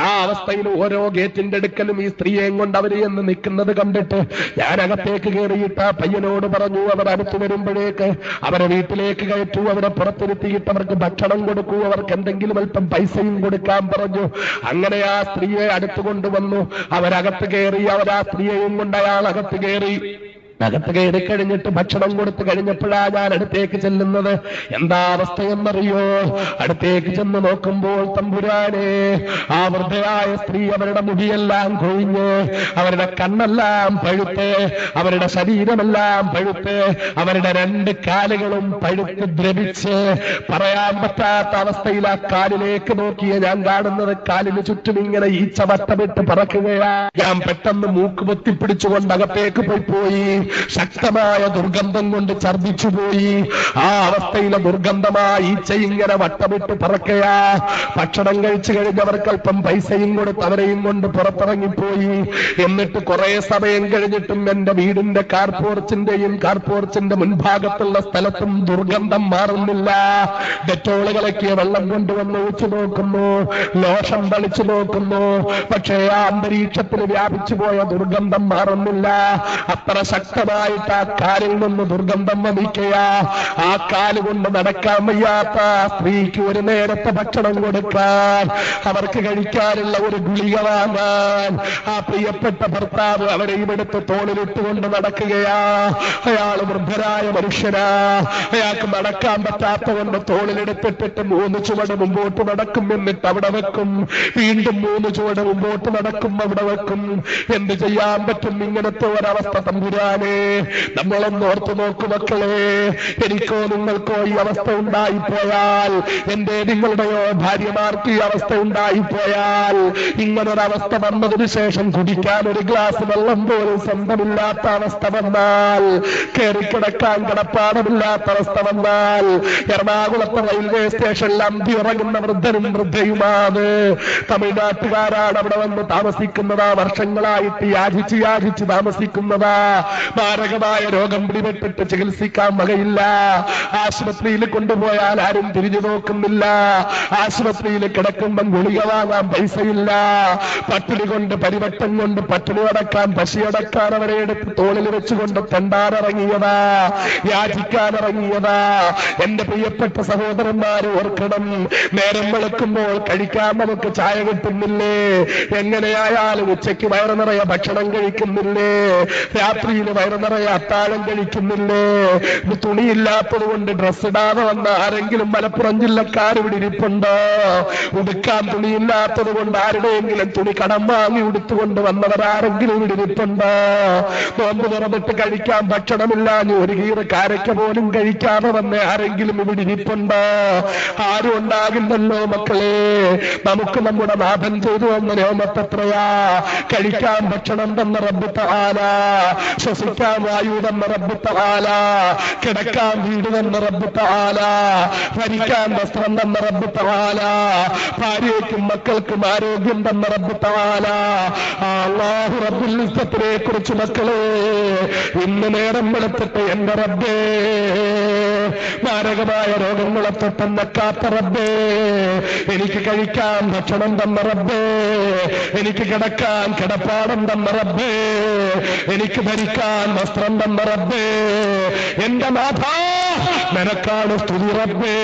ആ അവസ്ഥയിൽ ഓരോ ഗേറ്റിന്റെ അടുക്കലും ഈ സ്ത്രീയെയും കൊണ്ട് അവര് എന്ന് നിൽക്കുന്നത് കണ്ടിട്ട് ഞാൻ അകത്തേക്ക് കയറിയിട്ട് ആ പയ്യനോട് പറഞ്ഞു, അവർ അടുത്ത് വരുമ്പോഴേക്ക് അവരെ വീട്ടിലേക്ക് കയറ്റൂ, അവരെ പുറത്തിരുത്തിയിട്ട് അവർക്ക് ഭക്ഷണം കൊടുക്കൂ, അവർക്ക് എന്തെങ്കിലും അല്പം പൈസയും കൊടുക്കാൻ പറഞ്ഞു. അങ്ങനെ ആ സ്ത്രീയെ അടുത്ത് കൊണ്ടുവന്നു. അവരകത്ത് കയറി. അവർ ആ സ്ത്രീയെയും കൊണ്ട് അയാൾ അകത്ത് കയറി. അകത്ത് കയറി കഴിഞ്ഞിട്ട് ഭക്ഷണം കൊടുത്തു കഴിഞ്ഞപ്പോഴാ ഞാൻ അടുത്തേക്ക് ചെല്ലുന്നത്. എന്താ അവസ്ഥയെന്നറിയോ? അടുത്തേക്ക് ചെന്ന് നോക്കുമ്പോൾ തമ്പുരാനെ, ആ വൃദ്ധയായ സ്ത്രീ അവരുടെ മുടിയെല്ലാം കൊഴിഞ്ഞ്, അവരുടെ കണ്ണെല്ലാം പഴുത്ത്, അവരുടെ ശരീരമെല്ലാം പഴുത്ത്, അവരുടെ 2 കാലുകളും പഴുത്ത് ദ്രവിച്ച് പറയാൻ പറ്റാത്ത അവസ്ഥയിൽ ആ കാലിലേക്ക് നോക്കിയ ഞാൻ കാണുന്നത് കാലിന് ചുറ്റും ഇങ്ങനെ ഈച്ച വട്ടമിട്ട് പറക്കുകയാ. ഞാൻ പെട്ടെന്ന് മൂക്ക് പൊത്തിപ്പിടിച്ചുകൊണ്ട് അകത്തേക്ക് പോയി. ശക്തമായ ദുർഗന്ധം കൊണ്ട് ഛർദിച്ചുപോയി. ആ അവസ്ഥയിലെ ദുർഗന്ധമായ ഈച്ച ഇങ്ങനെ വട്ടമിട്ട് പറക്കയാ. ഭക്ഷണം കഴിച്ചു കഴിഞ്ഞവർക്ക് അല്പം പൈസയും കൊടുത്ത് അവരെയും കൊണ്ട് പുറത്തിറങ്ങിപ്പോയി. എന്നിട്ട് കുറെ സമയം കഴിഞ്ഞിട്ടും എന്റെ വീടിന്റെ കാർപോർച്ചിന്റെ മുൻഭാഗത്തുള്ള സ്ഥലത്തും ദുർഗന്ധം മാറുന്നില്ല. ഡെറ്റോൾ കലക്കിയ വെള്ളം കൊണ്ടുവന്ന് ഒഴിച്ചു നോക്കുന്നു, ലോഷൻ തളിച്ചു നോക്കുന്നു. പക്ഷേ ആ അന്തരീക്ഷത്തിൽ വ്യാപിച്ചു പോയ ദുർഗന്ധം മാറുന്നില്ല. അത്ര ശക്തമായിട്ട് ആ കാലിൽ നിന്ന് ദുർഗന്ധം വമിക്കുക. ആ കാല് കൊണ്ട് നടക്കാൻ വയ്യാത്ത സ്ത്രീക്ക് ഒരു നേരത്തെ ഭക്ഷണം കൊടുക്കാൻ, അവർക്ക് കഴിക്കാനുള്ള ഒരു ഗുളിക വാങ്ങാൻ ആ പ്രിയപ്പെട്ട ഭർത്താവ് അവരെയും എടുത്ത് തോളിലിട്ടുകൊണ്ട് നടക്കുകയാ. അയാൾ വൃദ്ധരായ മനുഷ്യനാ. അയാൾക്ക് നടക്കാൻ പറ്റാത്ത കൊണ്ട് തോളിലെടുത്തിട്ടിട്ട് 3 ചുവട് മുമ്പോട്ട് നടക്കും, എന്നിട്ട് അവിടെ വെക്കും. വീണ്ടും 3 ചുവട് മുമ്പോട്ട് നടക്കും, അവിടെ വെക്കും. എന്ത് ചെയ്യാൻ പറ്റും ഇങ്ങനത്തെ ഒരവസ്ഥ? തമ്പുരാനെ, നമ്മളൊന്ന് ഓർത്തു നോക്കു മക്കളെ. എനിക്കോ നിങ്ങൾക്കോ ഈ അവസ്ഥ ഉണ്ടായിപ്പോയാൽ, എന്റെ നിങ്ങളുടെയോ ഭാര്യമാർക്ക് ഈ അവസ്ഥ ഉണ്ടായിപ്പോയാൽ, ഇങ്ങനൊരവസ്ഥ വന്നതിന് ശേഷം കുടിക്കാൻ ഒരു ഗ്ലാസ് വെള്ളം പോലും സ്വന്തമില്ലാത്ത അവസ്ഥ വന്നാൽ, കയറിക്കിടക്കാൻ കിടപ്പാടമില്ലാത്ത അവസ്ഥ വന്നാൽ, എറണാകുളത്തെ റെയിൽവേ സ്റ്റേഷനിൽ അന്തി ഉറങ്ങുന്ന വൃദ്ധനും വൃദ്ധയുമാണ്. തമിഴ്നാട്ടുകാരാണ് അവിടെ വന്ന് താമസിക്കുന്നതാ. വർഷങ്ങളായിട്ട് യാചിച്ച് താമസിക്കുന്നതാ. മാരകമായ രോഗം പിടിപെട്ടിട്ട് ചികിത്സിക്കാൻ വകയില്ല. ആശുപത്രിയിൽ കൊണ്ടുപോയാൽ ആരും തിരിഞ്ഞു നോക്കുന്നില്ല. ആശുപത്രിയിൽ കിടക്കുമ്പം ഗുളിക വാങ്ങാൻ പൈസയില്ല. പട്ടിണി കൊണ്ട് പരിവട്ടം കൊണ്ട് പട്ടിണി അടക്കാൻ പശിയടക്കാൻ അവരെ എടുത്ത് തോളിൽ വെച്ചുകൊണ്ട് തെണ്ടാനിറങ്ങിയതാ, യാചിക്കാനിറങ്ങിയതാ. എന്റെ പ്രിയപ്പെട്ട സഹോദരന്മാര് ഓർക്കണം, നേരം വെളുക്കുമ്പോൾ കഴിക്കാൻ നമുക്ക് ചായ കിട്ടുന്നില്ലേ? എങ്ങനെയായാലും ഉച്ചയ്ക്ക് വയറു നിറയെ ഭക്ഷണം കഴിക്കുന്നില്ലേ? രാത്രിയിൽ വയറു നിറയെ അത്താഴം കഴിക്കുന്നില്ലേ? തുണിയില്ലാത്തത് കൊണ്ട് ഡ്രസ് ഇടാതെ വന്ന ആരെങ്കിലും മലപ്പുറം ജില്ലക്കാർ ഇവിടെ ഇരിപ്പുണ്ടോ? ഉടുക്കാൻ തുണിയില്ലാത്തത് കൊണ്ട് ആരുടെയെങ്കിലും തുണി കടം വാങ്ങി ഉടുത്തുകൊണ്ട് വന്നവരാരെങ്കിലും ഇവിടെ ഇരിപ്പുണ്ടോ? നോമ്പ് തുറന്നിട്ട് കഴിക്കാൻ ഭക്ഷണമില്ല, ഒരു കീറ് കാരയ്ക്ക പോലും കഴിക്കാതെ വന്ന ആരെങ്കിലും ഇവിടെ ഇരിപ്പുണ്ടോ? ആരും ഉണ്ടാകില്ലല്ലോ മക്കളെ. നമുക്ക് നമ്മുടെ നാഥൻ ചെയ്തു വന്ന നിയമത്തെത്രയാ? കഴിക്കാൻ ഭക്ഷണം തന്ന റബ്ബ് തആല, ശ്വസിക്കാൻ വായു തന്ന റബ്ബ് തആല, കിടക്കാൻ വീട് തന്ന റബ്ബ് തആല, ഭരിക്കാൻ വസ്ത്രം തന്ന റബ്ബ് തആല, ഭാര്യയ്ക്കും മക്കൾക്കും ആരോഗ്യം തന്ന റബ്ബ് തആല. അല്ലാഹു റബ്ബുൽ ഇസ്സത്തിനെ കുറിച്ച് മക്കളെ ഇന്ന് നേരം വെളുത്തിട്ട് എന്റെ റബ്ബേ, മാരകമായ രോഗങ്ങളെ തൊട്ടെന്നക്കാത്ത റബ്ബേ, എനിക്ക് കഴിക്കാൻ ഭക്ഷണം തന്ന റബ്ബേ, എനിക്ക് കിടക്കാൻ കിടപ്പാടം തന്ന റബ്ബേ, എനിക്ക് ധരിക്കാൻ വസ്ത്രം തന്ന റബ്ബേ, എന്റെ നാഥാ നിനക്കാണ് സ്തുതി റബ്ബേ.